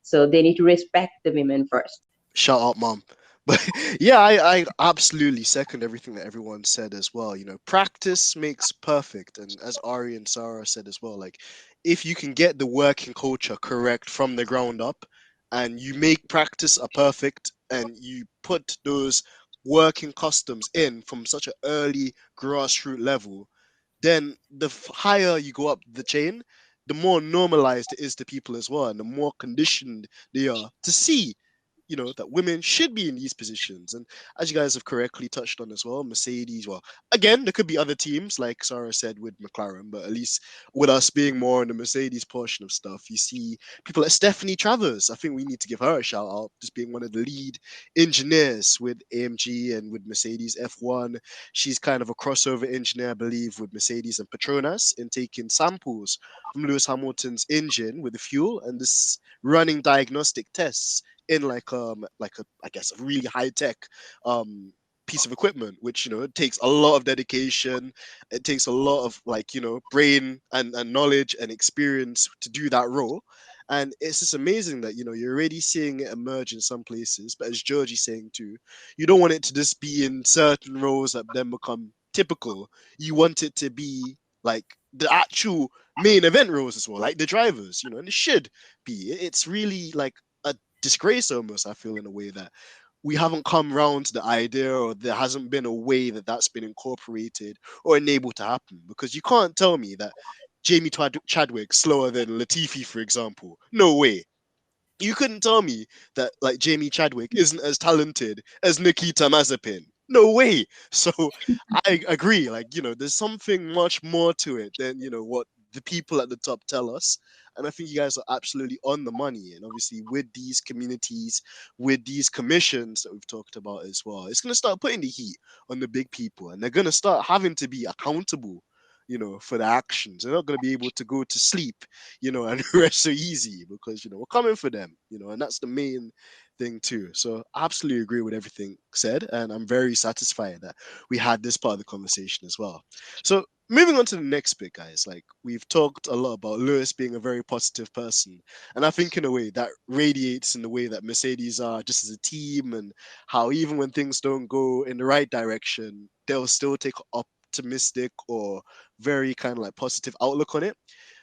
So they need to respect the women first. Shut up, mom. But yeah, I absolutely second everything that everyone said as well. Practice makes perfect. And as Ari and Sarah said as well, like if you can get the working culture correct from the ground up and you make practice a perfect and you put those working customs in from such an early grassroots level, then the higher you go up the chain, the more normalized it is to people as well, and the more conditioned they are to see, that women should be in these positions. And as you guys have correctly touched on as well, Mercedes, well, again, there could be other teams, like Sarah said with McLaren, but at least with us being more in the Mercedes portion of stuff, you see people like Stephanie Travers. I think we need to give her a shout out, just being one of the lead engineers with AMG and with Mercedes F1. She's kind of a crossover engineer, I believe, with Mercedes and Petronas in taking samples from Lewis Hamilton's engine with the fuel and this running diagnostic tests in like a I guess a really high tech piece of equipment, which it takes a lot of dedication. It takes a lot of brain and knowledge and experience to do that role. And it's just amazing that you're already seeing it emerge in some places. But as Georgie's saying too, you don't want it to just be in certain roles that then become typical. You want it to be like the actual main event roles as well, like the drivers, and it should be. It's really like a disgrace almost, I feel, in a way that we haven't come round to the idea, or there hasn't been a way that that's been incorporated or enabled to happen. Because you can't tell me that Jamie Chadwick's slower than Latifi, for example. No way. You couldn't tell me that like Jamie Chadwick isn't as talented as Nikita Mazepin. No way. So I agree. Like, there's something much more to it than, what the people at the top tell us. And I think you guys are absolutely on the money. And obviously, with these communities, with these commissions that we've talked about as well, it's going to start putting the heat on the big people. And they're going to start having to be accountable, for the actions. They're not going to be able to go to sleep, and rest so easy because, we're coming for them, and that's the main thing too. So I absolutely agree with everything said. And I'm very satisfied that we had this part of the conversation as well. So moving on to the next bit, guys, like we've talked a lot about Lewis being a very positive person. And I think in a way that radiates in the way that Mercedes are just as a team, and how even when things don't go in the right direction, they'll still take optimistic or very kind of like positive outlook on it.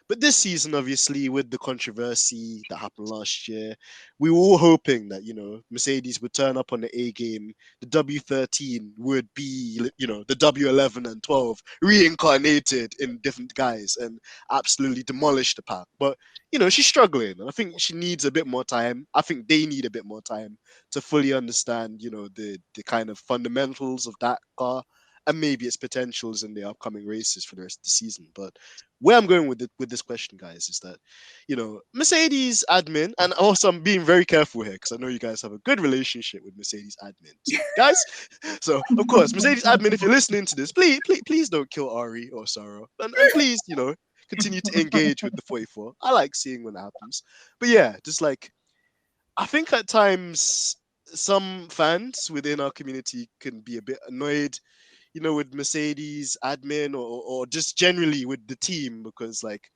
But this season, obviously, with the controversy that happened last year, we were all hoping that, Mercedes would turn up on the A game. The W13 would be, the W11 and 12 reincarnated in different guys and absolutely demolish the pack. But, she's struggling. And I think she needs a bit more time. I think they need a bit more time to fully understand, the kind of fundamentals of that car and maybe its potentials in the upcoming races for the rest of the season. But where I'm going with this question, guys, is that Mercedes admin, and also I'm being very careful here because I know you guys have a good relationship with Mercedes admin, so guys. So of course, Mercedes admin, if you're listening to this, please don't kill Ari or Sarah, and please continue to engage with the 44. I like seeing when it happens, but yeah, just like I think at times some fans within our community can be a bit annoyed, with Mercedes admin, or just generally with the team, because like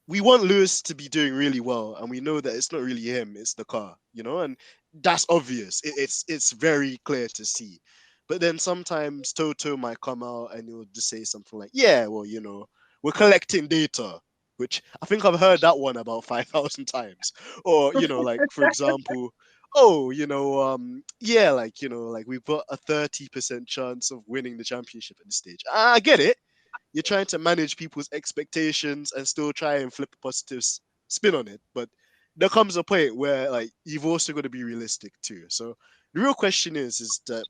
we want Lewis to be doing really well, and we know that it's not really him, it's the car, and that's obvious. It's very clear to see. But then sometimes Toto might come out and he'll just say something like, "Yeah, well, we're collecting data." which I think I've heard that one about 5,000 times. Or, like, for example, oh, yeah, like, like we've got a 30% chance of winning the championship at this stage. I get it. You're trying to manage people's expectations and still try and flip a positive spin on it. But there comes a point where, like, you've also got to be realistic too. So the real question is that,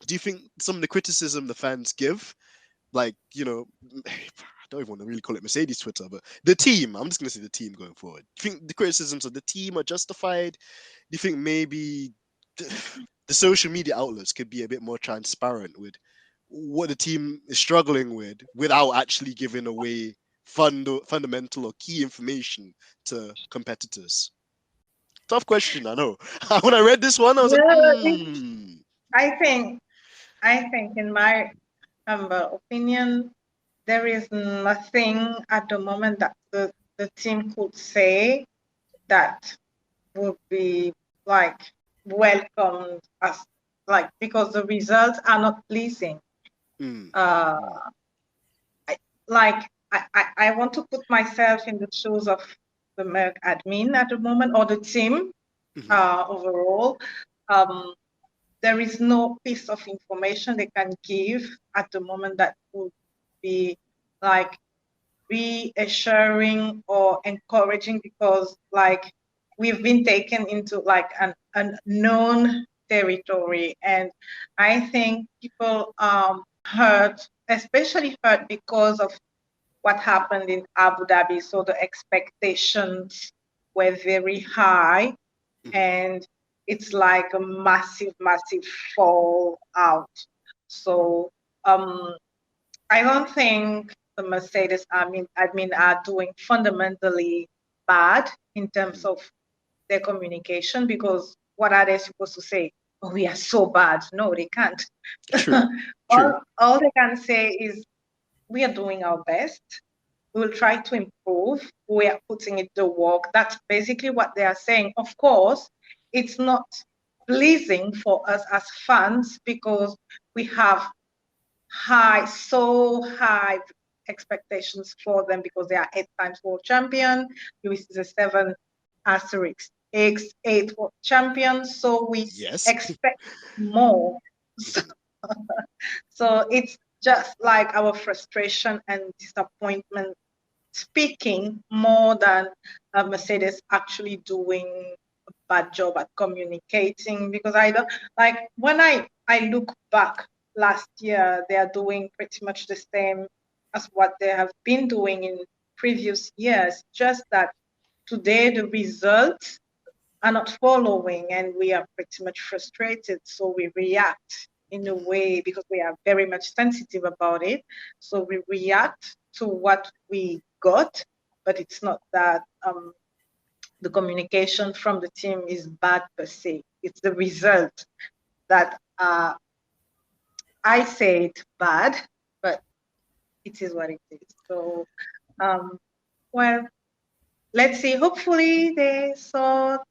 do you think some of the criticism the fans give, like, I don't even want to really call it Mercedes Twitter, but the team, I'm just going to say the team going forward. Do you think the criticisms of the team are justified? Do you think maybe the social media outlets could be a bit more transparent with what the team is struggling with without actually giving away fundamental or key information to competitors? Tough question, I know. When I read this one, I was like, I think in my humble opinion, there is nothing at the moment that the team could say that would be like welcomed as like, because the results are not pleasing. I want to put myself in the shoes of the Merck admin at the moment, or the team overall. There is no piece of information they can give at the moment that would be like reassuring or encouraging, because like we've been taken into like an unknown territory, and I think people hurt, especially hurt because of what happened in Abu Dhabi. So the expectations were very high, and it's like a massive fall out. So I don't think the Mercedes admin are doing fundamentally bad in terms of their communication, because what are they supposed to say? Oh, we are so bad. No, they can't. True. All they can say is we are doing our best. We'll try to improve. We are putting it to work. That's basically what they are saying. Of course, it's not pleasing for us as fans, because we have so high expectations for them, because they are 8 times world champion. Lewis is a 7 asterisk X 8 world champion. So we expect more. So it's just like our frustration and disappointment speaking more than Mercedes actually doing a bad job at communicating. Because I don't like, when I look back last year, they are doing pretty much the same as what they have been doing in previous years, just that today the results are not following, and we are pretty much frustrated. So we react in a way, because we are very much sensitive about it. So we react to what we got, but it's not that the communication from the team is bad per se. It's the result that I say it's bad, but it is what it is. So, well, let's see. Hopefully they sort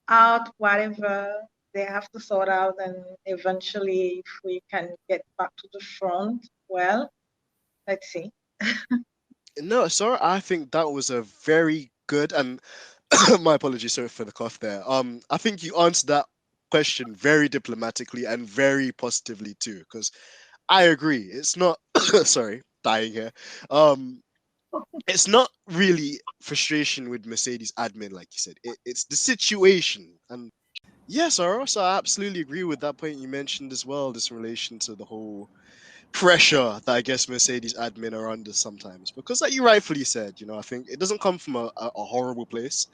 out whatever they have to sort out, and eventually if we can get back to the front, well, let's see. No, sorry, I think that was a very good, and my apologies, sorry for the cough there. I think you answered that question very diplomatically and very positively too, because I agree. It's not sorry, dying here. It's not really frustration with Mercedes admin, like you said. It's the situation. And yes, I also absolutely agree with that point you mentioned as well, this relation to the whole pressure that I guess Mercedes admin are under sometimes. Because like you rightfully said, I think it doesn't come from a horrible place.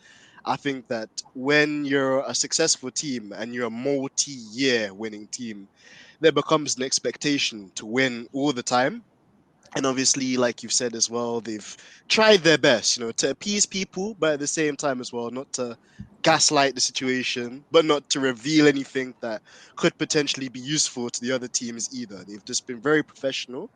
I think that when you're a successful team and you're a multi-year winning team, there becomes an expectation to win all the time. And obviously, like you've said as well, they've tried their best, to appease people, but at the same time as well, not to gaslight the situation, but not to reveal anything that could potentially be useful to the other teams either. They've just been very professional.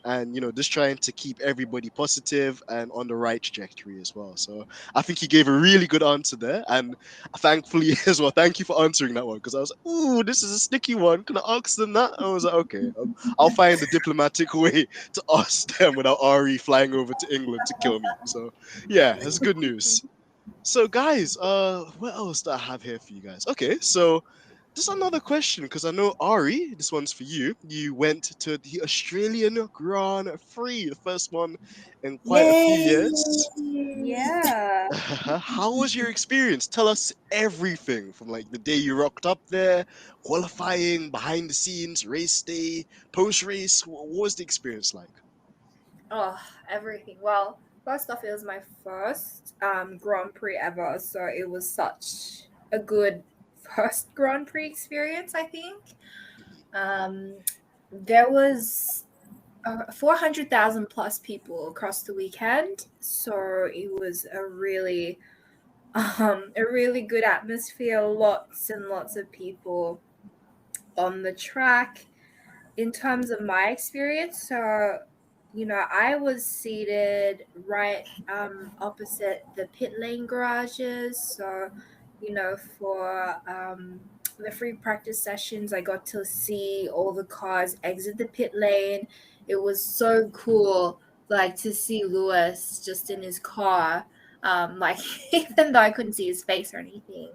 and just trying to keep everybody positive and on the right trajectory as well. So I think he gave a really good answer there, and thankfully as well, thank you for answering that one, because I was like, ooh, this is a sticky one. Can I ask them that? I was like, okay, I'll find a diplomatic way to ask them without Ari flying over to England to kill me. So yeah, that's good news. So guys, what else do I have here for you guys? Okay, so just another question, because I know Ari, this one's for you. You went to the Australian Grand Prix, the first one in quite a few Yay! years. Yeah. How was your experience? Tell us everything from like the day you rocked up there, qualifying, behind the scenes, race day, post race. What was the experience like? Oh, everything. Well, first off, it was my first Grand Prix ever, so it was such a good first Grand Prix experience, I think. Um, there was 400,000 plus people across the weekend, so it was a really good atmosphere, lots and lots of people on the track. In terms of my experience, so I was seated right opposite the pit lane garages. So, for the free practice sessions, I got to see all the cars exit the pit lane. It was so cool, like to see Lewis just in his car. Like even though I couldn't see his face or anything,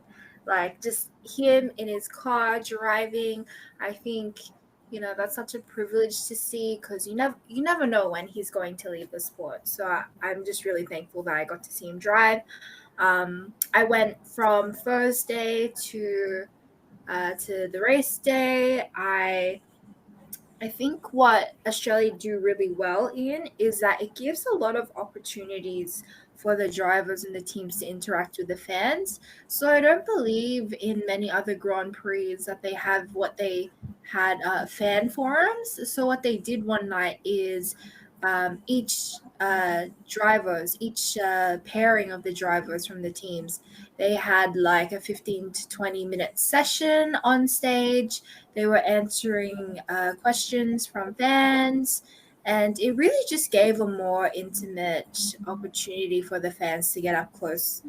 like just him in his car driving. I think that's such a privilege to see, because you never know when he's going to leave the sport. So I'm just really thankful that I got to see him drive. I went from Thursday to the race day. I think what Australia do really well in is that it gives a lot of opportunities for the drivers and the teams to interact with the fans. So I don't believe in many other Grand Prix that they have what they had fan forums. So what they did one night is each pairing of the drivers from the teams, they had like a 15 to 20-minute session on stage. They were answering questions from fans, and it really just gave a more intimate opportunity for the fans to get up close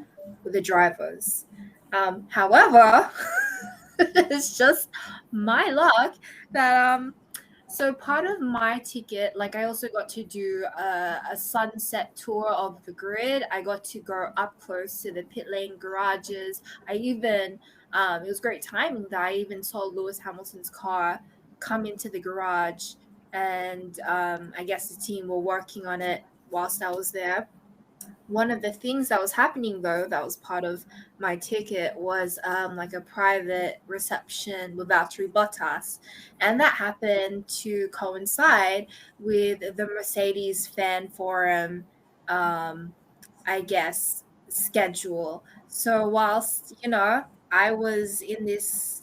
with the drivers. However, it's just my luck that so part of my ticket, like I also got to do a sunset tour of the grid. I got to go up close to the pit lane garages. It was great timing that I even saw Lewis Hamilton's car come into the garage, and I guess the team were working on it whilst I was there. One of the things that was happening, though, that was part of my ticket, was like a private reception with Valtteri Bottas, and that happened to coincide with the Mercedes fan forum, um, I guess, schedule. So whilst I was in this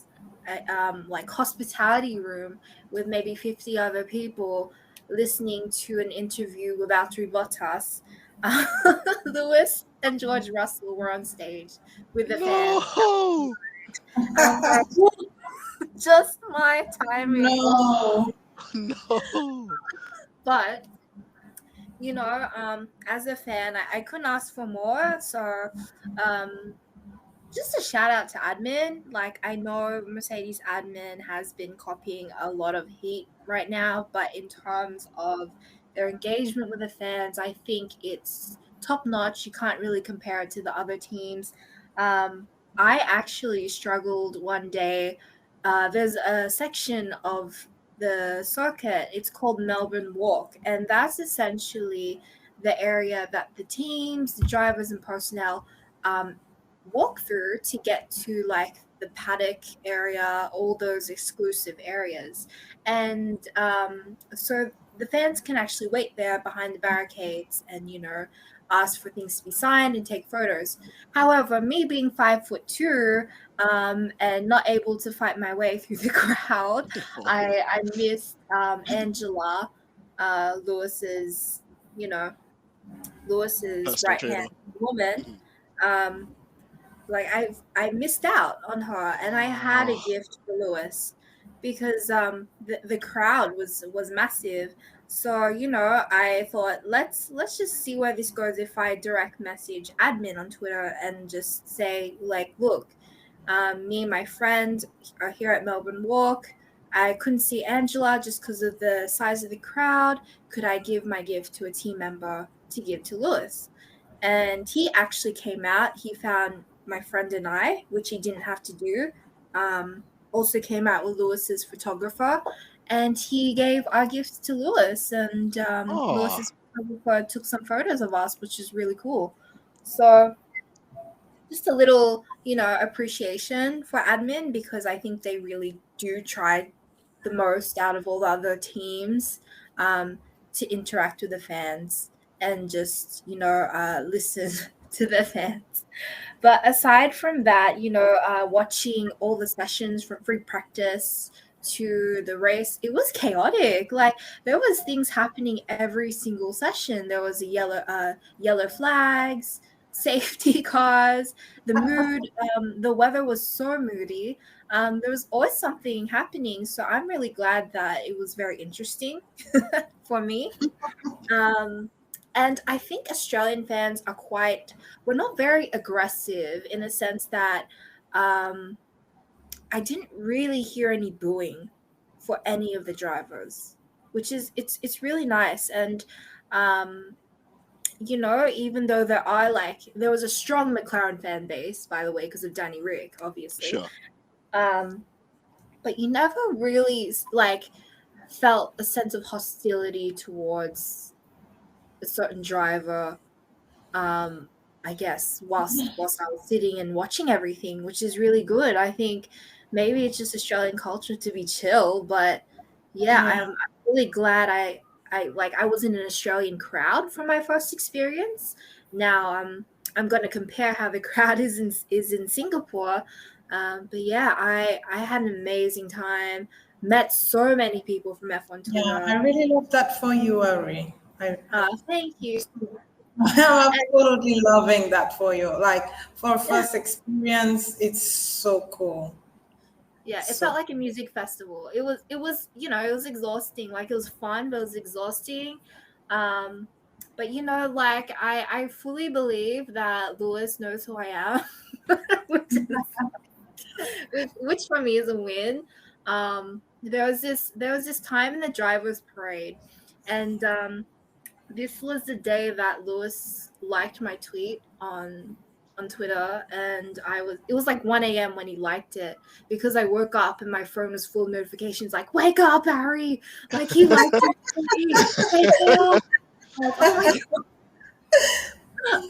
like hospitality room with maybe 50 other people listening to an interview with Valtteri Bottas, Lewis and George Russell were on stage with the fans. No, I was like, just my timing. No. no. But as a fan, I couldn't ask for more. So um, just a shout out to admin. Like, I know Mercedes admin has been copying a lot of heat right now, but in terms of their engagement with the fans, I think it's top notch. You can't really compare it to the other teams. I actually struggled one day. There's a section of the circuit, it's called Melbourne Walk, and that's essentially the area that the teams, the drivers, and personnel um, walk through to get to like the paddock area, all those exclusive areas. And so the fans can actually wait there behind the barricades and, ask for things to be signed and take photos. However, me being 5'2", and not able to fight my way through the crowd, I missed Angela, Lewis's, Lewis's Personal right trainer. hand woman. Um, like I missed out on her, and I had a Oh, gift for Lewis because the crowd was massive. So, I thought let's just see where this goes if I direct message admin on Twitter and just say like, look, me and my friend are here at Melbourne Walk. I couldn't see Angela just because of the size of the crowd. Could I give my gift to a team member to give to Lewis? And he actually came out. He found my friend and I, which he didn't have to do. Also came out with Lewis's photographer, and he gave our gifts to Lewis. And Oh, Lewis's photographer took some photos of us, which is really cool. So just a little, appreciation for admin, because I think they really do try the most out of all the other teams to interact with the fans and just, listen to the fans. But aside from that, watching all the sessions from free practice to the race, it was chaotic. Like there was things happening every single session. There was a yellow flags, safety cars, the mood, the weather was so moody. There was always something happening. So I'm really glad that it was very interesting for me. And I think Australian fans we're not very aggressive in the sense that um, I didn't really hear any booing for any of the drivers, which is it's really nice. And um, even though there was a strong McLaren fan base, by the way, because of Danny Rick, obviously. sure. But you never really felt a sense of hostility towards a certain driver. I guess whilst I was sitting and watching everything, which is really good. I think maybe it's just Australian culture to be chill, but yeah, Yeah. I'm really glad I was in an Australian crowd for my first experience. Now I'm going to compare how the crowd is in Singapore. But yeah, I had an amazing time. Met so many people from F1 Yeah, Twitter. I really love that for you, Ari. Thank you. I'm absolutely loving that for you. Like for first experience, it's so cool. Yeah, it So felt like a music festival. It was exhausting. Like it was fun, but it was exhausting. Um, but like I fully believe that Lewis knows who I am, which for me is a win. There was this time in the drivers' parade, and this was the day that Lewis liked my tweet on Twitter, and it was like 1 a.m. when he liked it, because I woke up and my phone was full of notifications like, wake up, Harry, like he liked your tweet, wake up. Like, oh my God.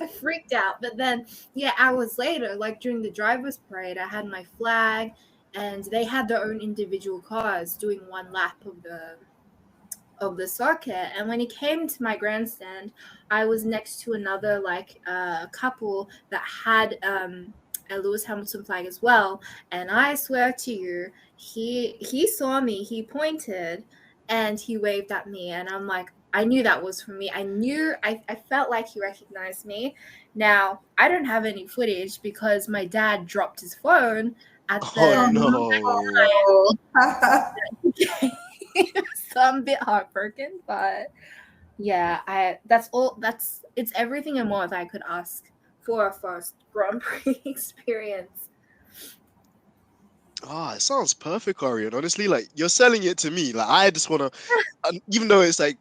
I freaked out. But then, yeah, hours later, like during the drivers' parade, I had my flag, and they had their own individual cars doing one lap of the circuit. And when he came to my grandstand, I was next to another couple that had a Lewis Hamilton flag as well. And I swear to you, he saw me, he pointed, and he waved at me, and I'm like, I knew that was for me. I felt like he recognized me. Now I don't have any footage because my dad dropped his phone at Oh the no. so I'm a bit heartbroken, but yeah, it's everything and more that I could ask for a first Grand Prix experience. It sounds perfect, Arian. Honestly, like you're selling it to me. Like I just wanna, even though it's like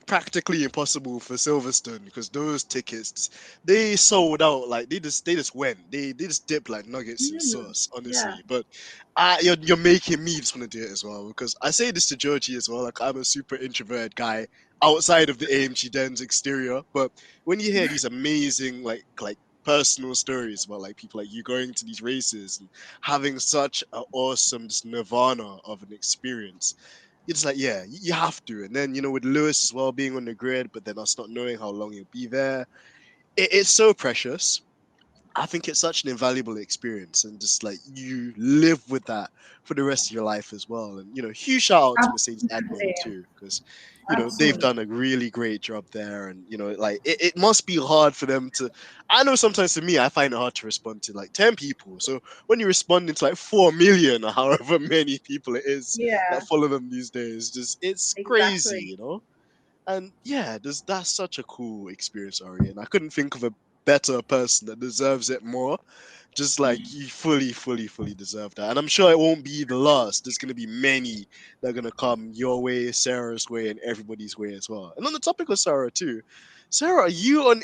practically impossible for Silverstone because those tickets they sold out. Like they just went. They just dipped like nuggets in sauce. Yeah. Honestly, but you're making me just want to do it as well because I say this to Georgie as well. Like I'm a super introverted guy outside of the AMG Denz exterior, but when you hear these amazing like personal stories about like people like you going to these races and having such an awesome just nirvana of an experience. You're just like, yeah, you have to. And then, with Lewis as well being on the grid, but then us not knowing how long he'll be there, it's so precious. I think it's such an invaluable experience, and just like you live with that for the rest of your life as well. And huge shout out to Mercedes admin absolutely, too, because they've absolutely. done a really great job there. And like it must be hard for them to. I know sometimes for me, I find it hard to respond to like 10 people. So when you're responding to like 4 million or however many people it is Yeah, that follow them these days, just it's crazy, exactly. And yeah, that's such a cool experience, Ari. And I couldn't think of a better person that deserves it more. Just like you fully deserve that. And I'm sure it won't be the last. There's gonna be many that are gonna come your way, Sarah's way, and everybody's way as well. And on the topic of Sarah too, Sarah, are you going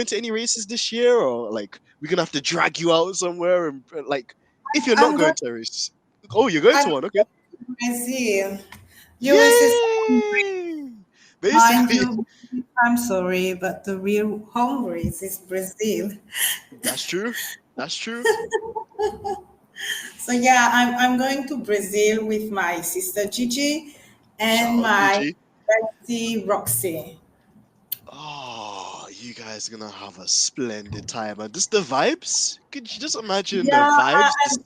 to any races this year, or like we're gonna have to drag you out somewhere and like if you're not I'm going going. to a race? Oh, you're going I'm to one, okay. going to Brazil. US is Yay! mind Basically, you. I'm sorry, but the real home race is Brazil. that's true. That's true. So yeah, I'm going to Brazil with my sister Gigi Shout and out my PG. bestie Roxy. Oh, you guys are gonna have a splendid time. And just the vibes. Could you just imagine the Yeah, vibes? Just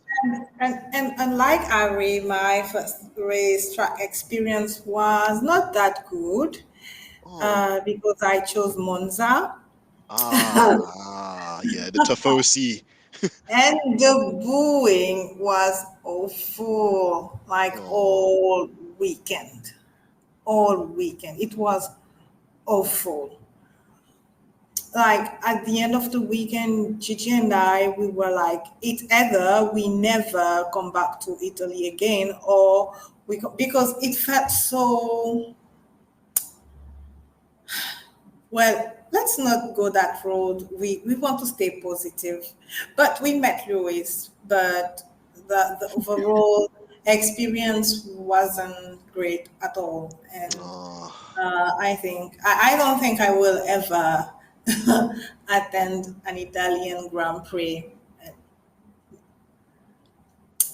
and unlike Ari, my first race track experience was not that good oh because I chose Monza. yeah, the Tafosi. And the booing was awful, like Oh, all weekend. All weekend. It was awful. Like at the end of the weekend, Gigi and I, we were like, it's either we never come back to Italy again, or because it felt so. Well, let's not go that road. We want to stay positive, but we met Louis, but the overall experience wasn't great at all, and oh. I don't think I will ever attend an Italian Grand Prix.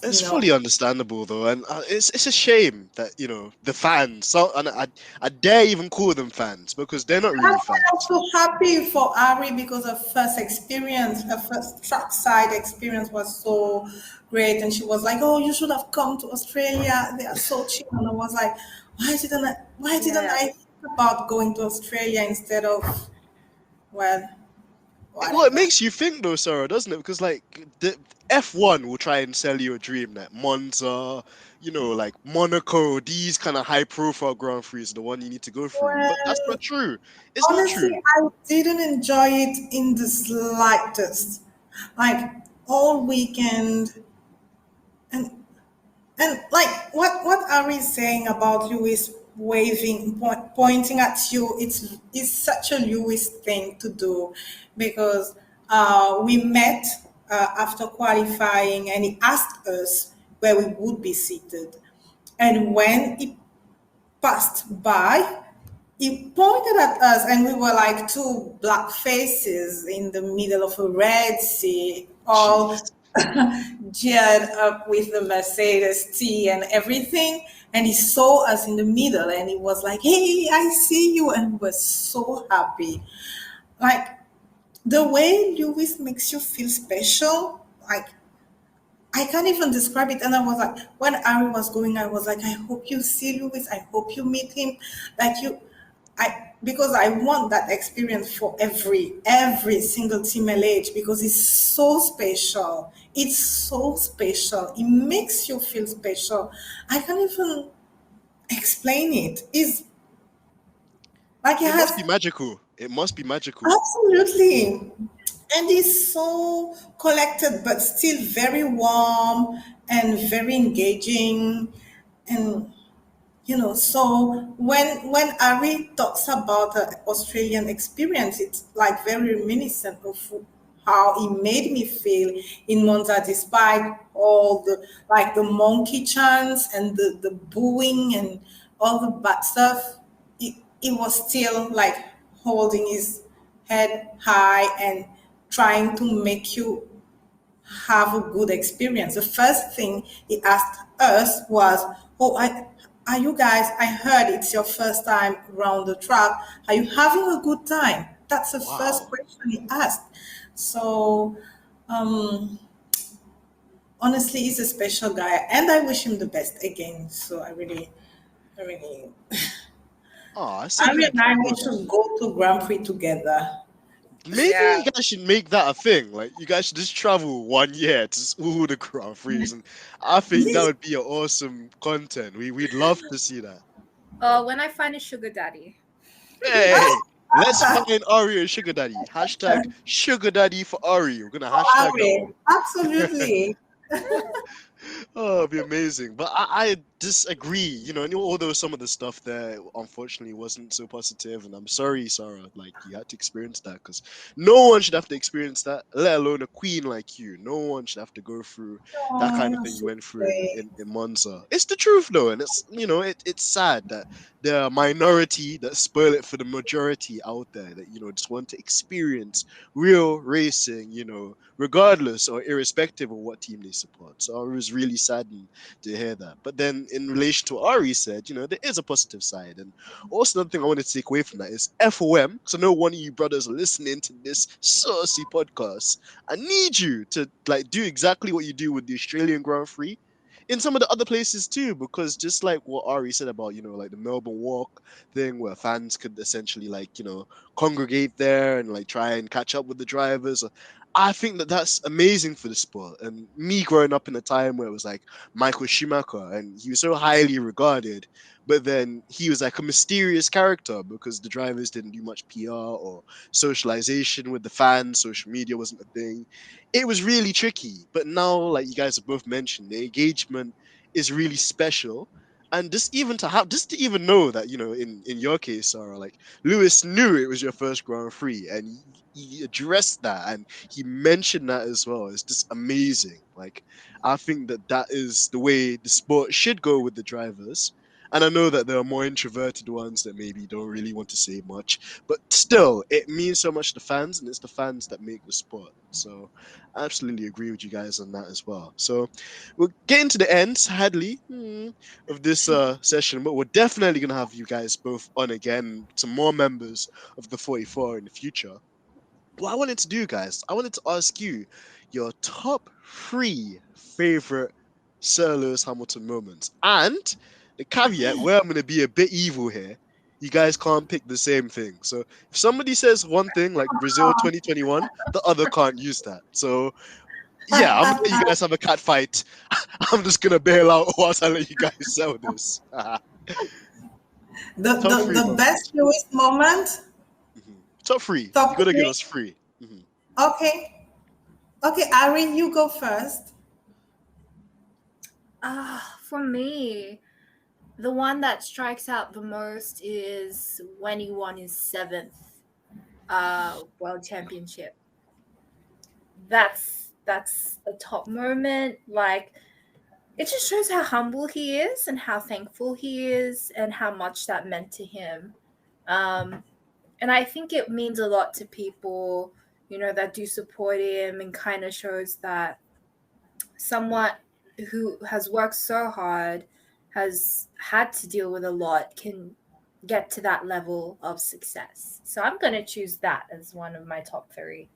It's You know, fully understandable though, and it's a shame that the fans. So, and I dare even call them fans because they're not really that's why I'm fans. so happy for Ari because her first trackside experience was so great, and she was like, "Oh, you should have come to Australia. They are so cheap." And I was like, why didn't Yeah. I think about going to Australia instead of well, Well, it whatever." makes you think though, Sarah, doesn't it? Because like the F1 will try and sell you a dream that Monza, like Monaco, these kind of high profile Grand Prix is the one you need to go through. But that's Well, not true. It's not honestly, true. I didn't enjoy it in the slightest. Like all weekend, and And like what Ari is saying about Lewis waving, pointing at you, it's such a Lewis thing to do, because we met after qualifying, and he asked us where we would be seated, and when he passed by, he pointed at us, and we were like two black faces in the middle of a Red Sea, all Jeez. geared up with the Mercedes T and everything. And he saw us in the middle, and he was like, "Hey, I see you." And we were so happy. Like the way Lewis makes you feel special, like I can't even describe it. And I was like, when Ari was going, I was like, I hope you see Louis. I hope you meet him. Like because I want that experience for every single team LH, because it's so special. It's so special. It makes you feel special. I can't even explain it. It's like it It must has be magical. It must be magical. absolutely. And he's so collected, but still very warm and very engaging. And so when Ari talks about the Australian experience, it's like very reminiscent of how he made me feel in Monza, despite all the like the monkey chants and the booing and all the bad stuff. He was still like holding his head high and trying to make you have a good experience. The first thing he asked us was, "Oh, are you guys? I heard it's your first time around the track. Are you having a good time?" That's the first Wow. question he asked. So, um, honestly, he's a special guy, and I wish him the best again. So I really, Oh, it's a Ari good and I, we good. should go to Grand Prix together. Maybe Yeah. you guys should make that a thing. Like you guys should just travel 1 year to all the Grand Prix, and I think that would be an awesome content. We'd love to see that. When I find a sugar daddy. Hey, let's find Ari and Sugar Daddy. Hashtag Sugar Daddy for Ari. We're gonna hashtag that Ari, one. absolutely. Oh, it'd be amazing. But I disagree. And although some of the stuff there unfortunately wasn't so positive, and I'm sorry, Sarah, like you had to experience that because no one should have to experience that, let alone a queen like you. No one should have to go through that Oh, kind of you're thing you so went through in, sweet. in, in Monza. It's the truth though, and it's sad that there are a minority that spoil it for the majority out there that just want to experience real racing, regardless or irrespective of what team they support. So I was really saddened to hear that. But then in relation to what Ari said, there is a positive side. And also another thing I wanted to take away from that is FOM. So I know one of you brothers are listening to this saucy podcast. I need you to like do exactly what you do with the Australian Grand Prix in some of the other places too, because just like what Ari said about, like the Melbourne Walk thing where fans could essentially like, congregate there and like try and catch up with the drivers. I think that that's amazing for the sport. And me growing up in a time where it was like Michael Schumacher and he was so highly regarded, but then he was like a mysterious character because the drivers didn't do much PR or socialization with the fans. Social media wasn't a thing. It was really tricky. But now, like you guys have both mentioned, the engagement is really special. And just to even know that, in your case, Sarah, like Lewis knew it was your first Grand Prix and he addressed that and he mentioned that as well. It's just amazing. Like, I think that is the way the sport should go with the drivers. And I know that there are more introverted ones that maybe don't really want to say much, but still, it means so much to fans, and it's the fans that make the sport. So, I absolutely agree with you guys on that as well. So, we're getting to the end, sadly, of this session, but we're definitely going to have you guys both on again, some more members of the 44 in the future. What I wanted to do, guys, I wanted to ask you your top 3 favorite Sir Lewis Hamilton moments. And the caveat, where I'm going to be a bit evil here, you guys can't pick the same thing. So if somebody says one thing like Brazil 2021, the other can't use that. So yeah, I'm gonna let you guys have a cat fight. I'm just gonna bail out whilst I let you guys sell this. The, Top the, three the best moments. Lewis moment, Top three. You top gotta give three. us 3. Mhm. Okay. Okay, Ari, you go first. For me, the one that strikes out the most is when he won his 7th world championship. That's a top moment. Like, it just shows how humble he is and how thankful he is and how much that meant to him. Um, and I think it means a lot to people, that do support him, and kind of shows that someone who has worked so hard, has had to deal with a lot, can get to that level of success. So I'm going to choose that as one of my top 3.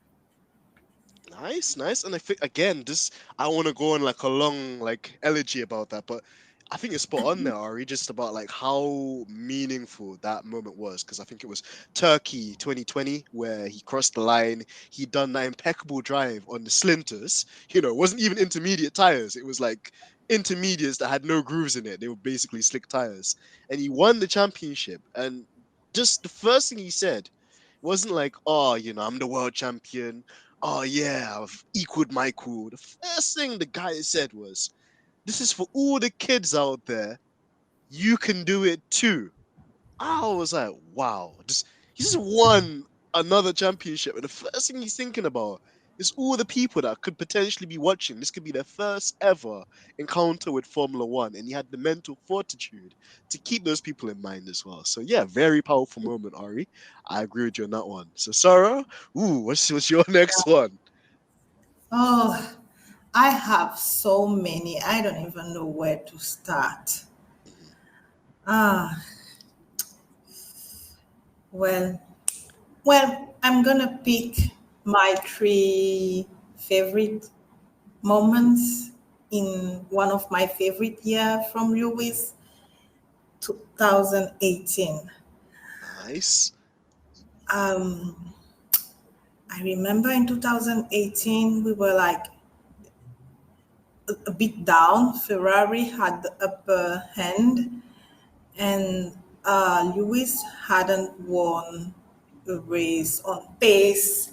Nice, nice. And I think again, this I want to go on like a long like elegy about that, but I think it's spot on there, Ari, just about like how meaningful that moment was. Because I think it was Turkey 2020 where he crossed the line. He'd done that impeccable drive on the slinters. It wasn't even intermediate tires. It was like intermediates that had no grooves in it. They were basically slick tires. And he won the championship. And just the first thing he said wasn't like, oh, I'm the world champion. Oh yeah, I've equaled Michael. The first thing the guy said was, "This is for all the kids out there. You can do it too." I was like, "Wow!" He just won another championship, and the first thing he's thinking about is all the people that could potentially be watching. This could be their first ever encounter with Formula One, and he had the mental fortitude to keep those people in mind as well. So yeah, very powerful moment, Ari. I agree with you on that one. So Sarah, what's your next one? Oh, I have so many. I don't even know where to start. Ah, well, I'm gonna pick my 3 favorite moments in one of my favorite year from Lewis, 2018. Nice. Um, I remember in 2018 we were like a bit down. Ferrari had the upper hand, and Lewis hadn't won a race on pace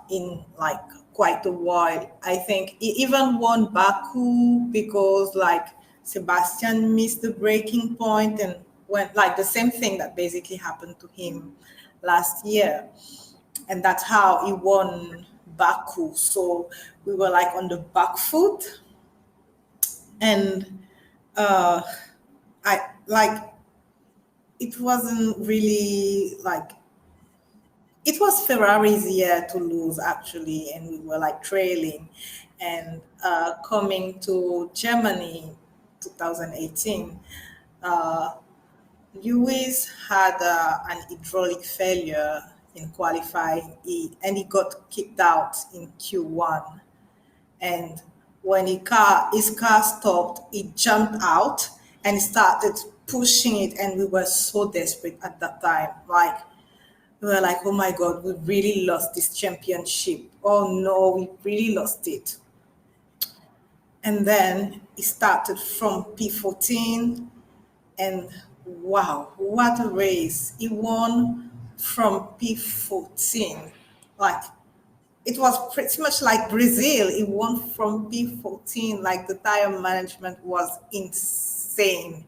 in like quite a while. I think he even won Baku because like Sebastian missed the breaking point and went like the same thing that basically happened to him last year. And that's how he won Baku. So we were like on the back foot and uh I like it wasn't really like it was Ferrari's year to lose actually, and we were like trailing. And coming to Germany 2018, uh, Lewis had an hydraulic failure in qualifying, and he got kicked out in Q1. And when his car stopped, he jumped out and started pushing it, and we were so desperate at that time. Like we were like, oh my God, we really lost this championship. Oh no, we really lost it. And then it started from P14, and wow, what a race. He won from P14. Like it was pretty much like Brazil. He won from P14. Like the tire management was insane.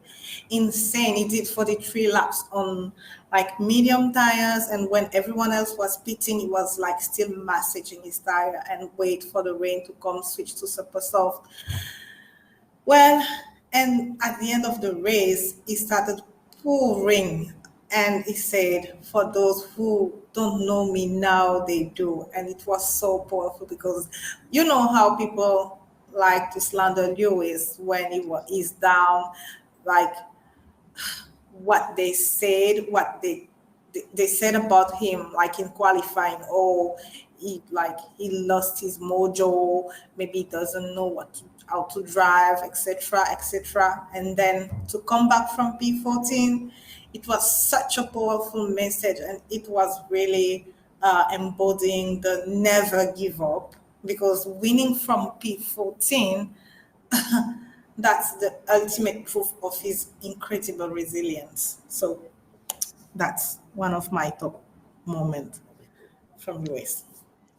Insane. He did 43 laps on like medium tires. And when everyone else was pitting, he was like still massaging his tire and wait for the rain to come, switch to super soft. Well, and at the end of the race, he started pouring. And he said, for those who don't know me now, they do. And it was so powerful because you know how people like to slander Lewis when he's down, like what they said, what they said about him, like in qualifying. Oh, he lost his mojo. Maybe he doesn't know how to drive, etc., etc. And then to come back from P14, it was such a powerful message, and it was really embodying the never give up. Because winning from P14, that's the ultimate proof of his incredible resilience. So that's one of my top moments from US.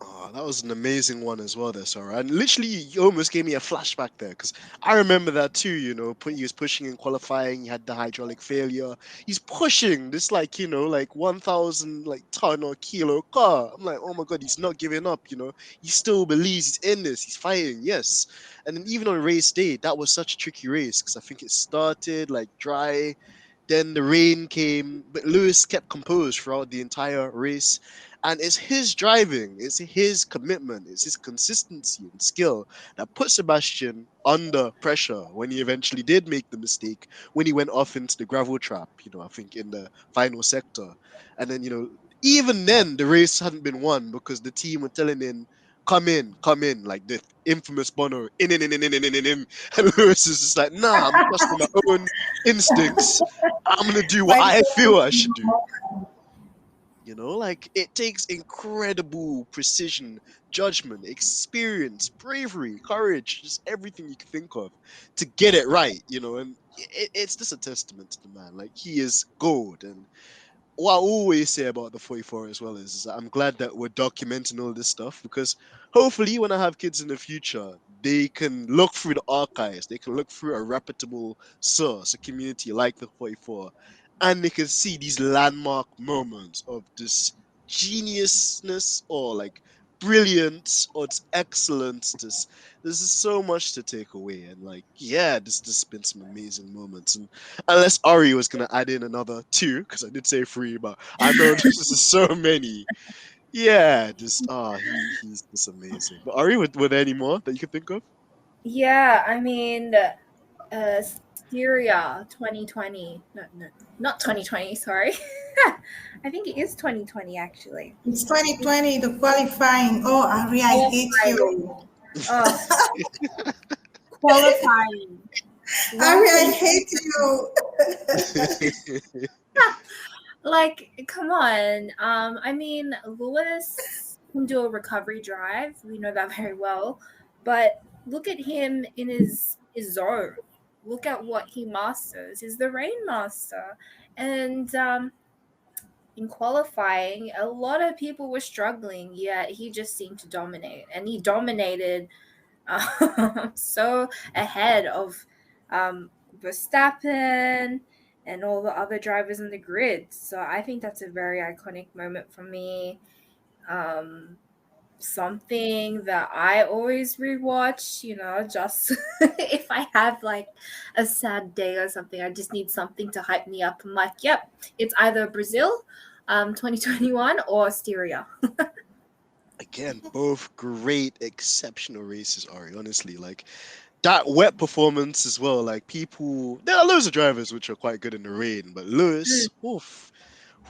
Oh, that was an amazing one as well, there, Sarah. And literally, you almost gave me a flashback there because I remember that too. He was pushing in qualifying. He had the hydraulic failure. He's pushing this like 1,000 like ton or kilo car. I'm like, oh my god, he's not giving up. He still believes he's in this. He's fighting, yes. And then even on race day, that was such a tricky race because I think it started like dry. Then the rain came, but Lewis kept composed throughout the entire race. And it's his driving, it's his commitment, it's his consistency and skill that put Sebastian under pressure when he eventually did make the mistake when he went off into the gravel trap, I think in the final sector. And then, even then the race hadn't been won because the team were telling him, come in, like the infamous Bono, in. And Lewis is just like, nah, I'm trusting my own instincts. I'm gonna do what Like, I feel I should do. Like it takes incredible precision, judgment, experience, bravery, courage, just everything you can think of to get it right, and it's just a testament to the man. Like he is gold. And what I always say about the 44 as well is that I'm glad that we're documenting all this stuff because hopefully when I have kids in the future, they can look through the archives, they can look through a reputable source, a community like the 44, and they can see these landmark moments of this geniusness or like brilliance or it's excellence. This is so much to take away. And like, yeah, this has been some amazing moments. And unless Ari was gonna add in another two, because I did say three, but I know this is so many. Yeah, just he's just amazing. But Ari, were there any more that you could think of? Yeah, I mean, Syria 2020. No, no, not 2020, sorry. I think it is 2020 actually. it's 2020, the qualifying. Oh, Ari, I hate you. Oh, qualifying. Ari, I hate you. Like, come on. I mean, Lewis can do a recovery drive. We know that very well. But look at him in his zone. Look at what he masters. He's the rain master. And in qualifying, a lot of people were struggling, yet he just seemed to dominate. And he dominated so ahead of Verstappen and all the other drivers in the grid. So I think that's a very iconic moment for me. Um, Something that I always rewatch, just if I have like a sad day or something, I just need something to hype me up. I'm like, yep, it's either Brazil 2021 or Styria. Again, both great, exceptional races, Ari. Honestly, like that wet performance as well. Like people, there are loads of drivers which are quite good in the rain, but Lewis, oof,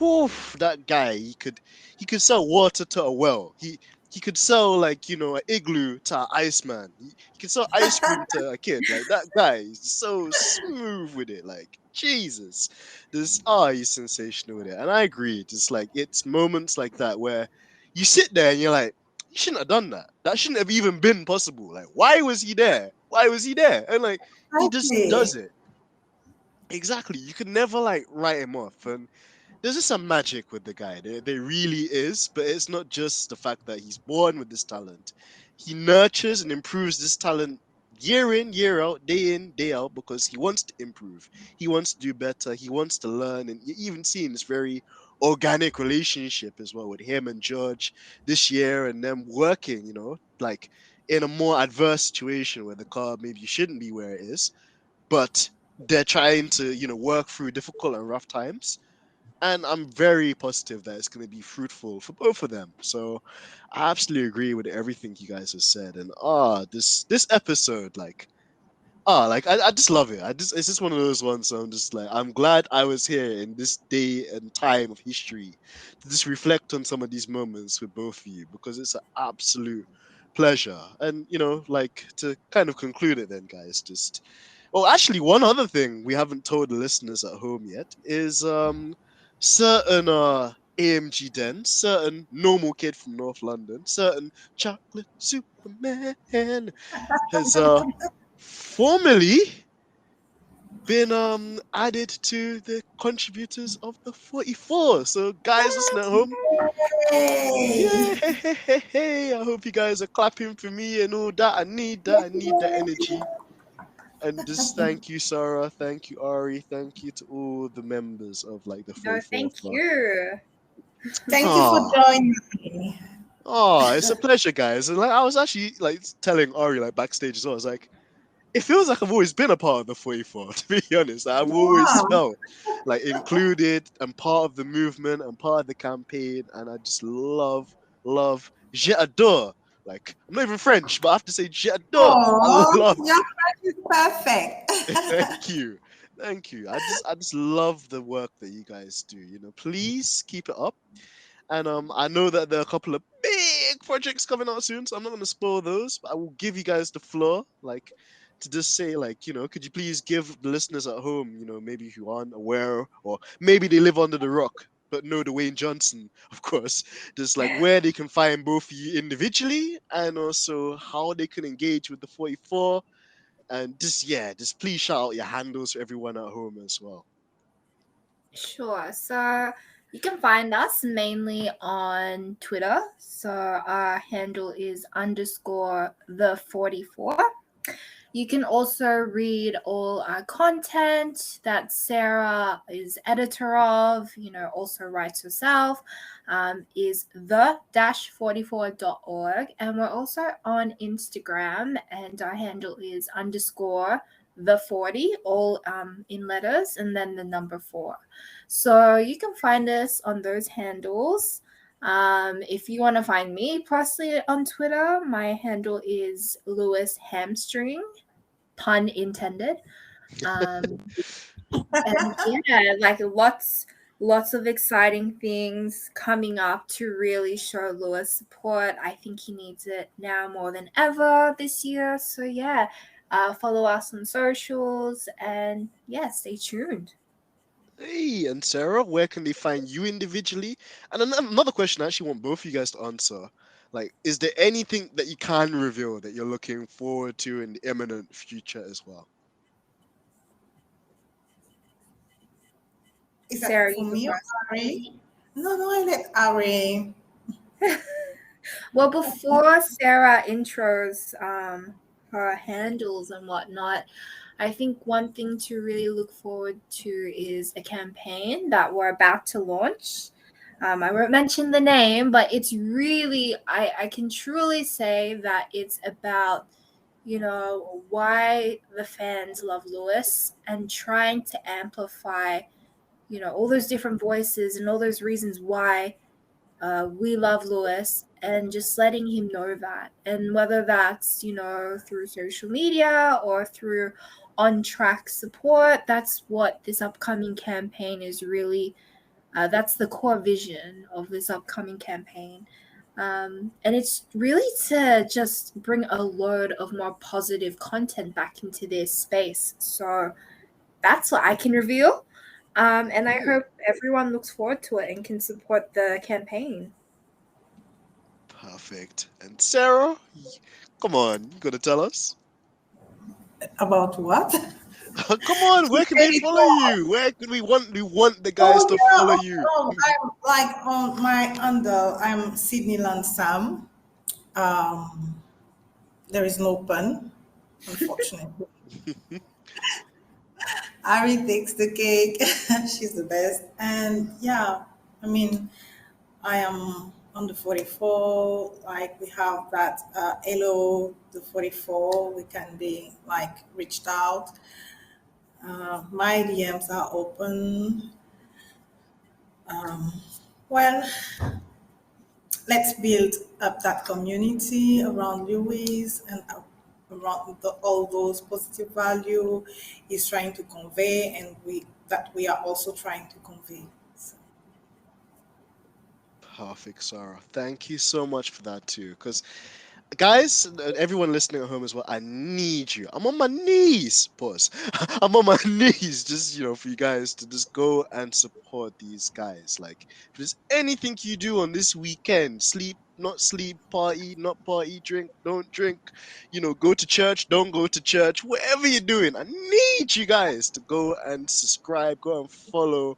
oof, that guy, he could sell water to a well. He could sell like an igloo to an iceman. He could sell ice cream to a kid. Like that guy is so smooth with it. Like Jesus, he's sensational with it. And I agree. It's like it's moments like that where you sit there and you're like, you shouldn't have done that. That shouldn't have even been possible. Like, why was he there? Why was he there? And like, he just does Exactly. it. Exactly. You could never like write him off. And there's just some magic with the guy. There really is. But it's not just the fact that he's born with this talent. He nurtures and improves this talent year in, year out, day in, day out, because he wants to improve. He wants to do better. He wants to learn. And you even seeing this very organic relationship as well with him and George this year and them working, like in a more adverse situation where the car maybe shouldn't be where it is, but they're trying to, work through difficult and rough times, and I'm very positive that it's going to be fruitful for both of them. So I absolutely agree with everything you guys have said. And this episode, like I just love it. It's just one of those ones. So I'm just like, I'm glad I was here in this day and time of history to just reflect on some of these moments with both of you, because it's an absolute pleasure. And like, to kind of conclude it then, guys, just actually, one other thing we haven't told the listeners at home yet is certain AMG Denz, certain normal kid from North London, certain chocolate Superman has formerly been added to the contributors of the 44. So guys listening at home, yeah, Yay. hey, hey, hey, hey, I hope you guys are clapping for me and all that. I need that energy. And just thank you, Sarah. Thank you, Ari. Thank you to all the members of like the No, 44 thank club. you. Thank you for Oh, joining me. it's a pleasure, guys. And like I was actually like telling Ari like backstage as well. I was like, it feels like I've always been a part of the 44, to be honest. I've always Wow. felt like included and part of the movement and part of the campaign. And I just love, j'adore. Like, I'm not even French, but I have to say j'adore. I Oh, love. your French is perfect. Thank you. Thank you. I just love the work that you guys do. Please keep it up. And I know that there are a couple of big projects coming out soon, so I'm not gonna spoil those, but I will give you guys the floor, like to just say, like, could you please give the listeners at home, maybe who aren't aware, or maybe they live under the rock, but know Dwayne Johnson, of course, just like where they can find both of you individually and also how they can engage with the 44, and just please shout out your handles for everyone at home as well. Sure. So you can find us mainly on Twitter. So our handle is underscore the 44. You can also read all our content that Sarah is editor of, also writes herself, is the-44.org. And we're also on Instagram, and our handle is underscore the 40, all in letters, and then the number 4. So you can find us on those handles. If you want to find me personally on Twitter, my handle is Lewis Hamstring, pun intended. Um, and yeah, like lots of exciting things coming up to really show Lewis support. I think he needs it now more than ever this year. So yeah, follow us on socials and yeah, stay tuned. Hey, and Sarah, where can they find you individually? And another question I actually want both of you guys to answer. Like, is there anything that you can reveal that you're looking forward to in the imminent future as well? Is Sarah, that for you go me or first. Ari? No, no, I let Ari. Well, before Sarah intros her handles and whatnot, I think one thing to really look forward to is a campaign that we're about to launch. I won't mention the name, but it's really, I can truly say that it's about, why the fans love Lewis and trying to amplify, all those different voices and all those reasons why we love Lewis and just letting him know that. And whether that's, through social media or through on track support, that's what this upcoming campaign is really, that's the core vision of this upcoming campaign. And it's really to just bring a load of more positive content back into this space. So that's what I can reveal. And I hope everyone looks forward to it and can support the campaign. Perfect. And Sarah, come on, you gotta tell us. About what? Come on, where can they follow 34. you? Where can we want the guys Oh to yeah. follow you? I'm like on my under. I'm Sydney Lansam. Um, there is no pun, unfortunately. Ari takes the cake. She's the best. And yeah, I mean, I am on the 44. Like we have that hello the 44. We can be like reached out. My DMs are open. Well, let's build up that community around Lewis and around all those positive value he's trying to convey, and we are also trying to convey. So, Perfect, Sarah. Thank you so much for that too. Because guys, everyone listening at home as well, I need you. I'm on my knees. Pause. I'm on my knees, just for you guys to just go and support these guys. Like, if there's anything you do on this weekend, sleep, not sleep, party, not party, drink, don't drink, go to church, don't go to church, whatever you're doing, I need you guys to go and subscribe, go and follow,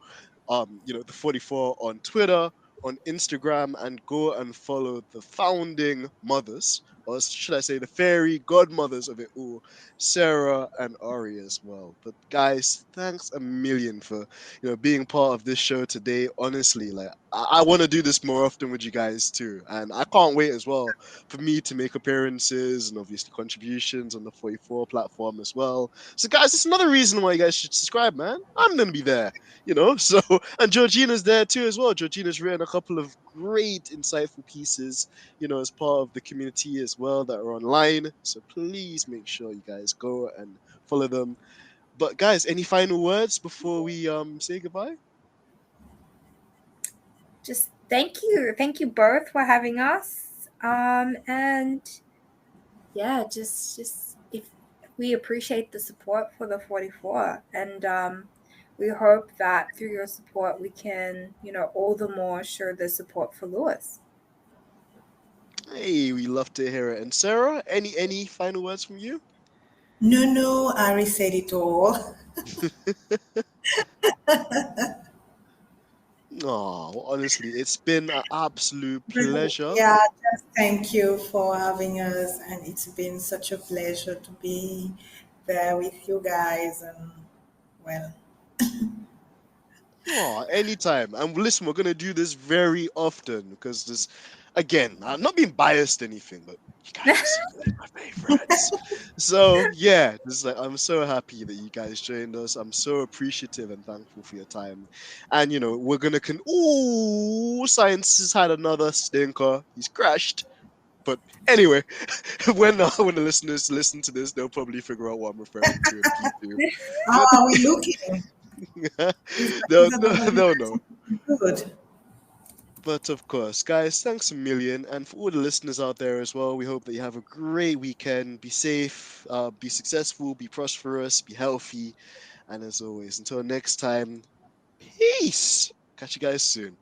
the 44 on Twitter, on Instagram, and go and follow the founding mothers, or should I say the fairy godmothers of it all, Sarah and Ari as well. But guys, thanks a million for being part of this show today. Honestly, like I want to do this more often with you guys too, and I can't wait as well for me to make appearances and obviously contributions on the 44 platform as well. So guys, it's another reason why you guys should subscribe, man. I'm gonna be there. So, and Georgina's there too as well. Georgina's written a couple of great, insightful pieces, as part of the community as well that are online. So please make sure you guys go and follow them. But guys, any final words before we say goodbye? Just thank you both for having us. And yeah, just if we appreciate the support for the 44, and we hope that through your support we can, all the more show the support for Lewis. Hey, we love to hear it. And Sarah, any final words from you? no, Ari said it all. Oh, honestly, it's been an absolute pleasure. Yeah, just thank you for having us, and it's been such a pleasure to be there with you guys. And well, Oh, anytime. And listen, we're gonna do this very often because this, again, I'm not being biased or anything, but you guys are my favorites. So yeah, this is like I'm so happy that you guys joined us. I'm so appreciative and thankful for your time. And we're gonna ooh, science has had another stinker. He's crashed. But anyway, when the listeners listen to this, they'll probably figure out what I'm referring to in P2. how But are we looking? they'll, Is that they'll, another they'll know. good? But of course, guys, thanks a million. And for all the listeners out there as well, we hope that you have a great weekend. Be safe, be successful, be prosperous, be healthy. And as always, until next time, peace. Catch you guys soon.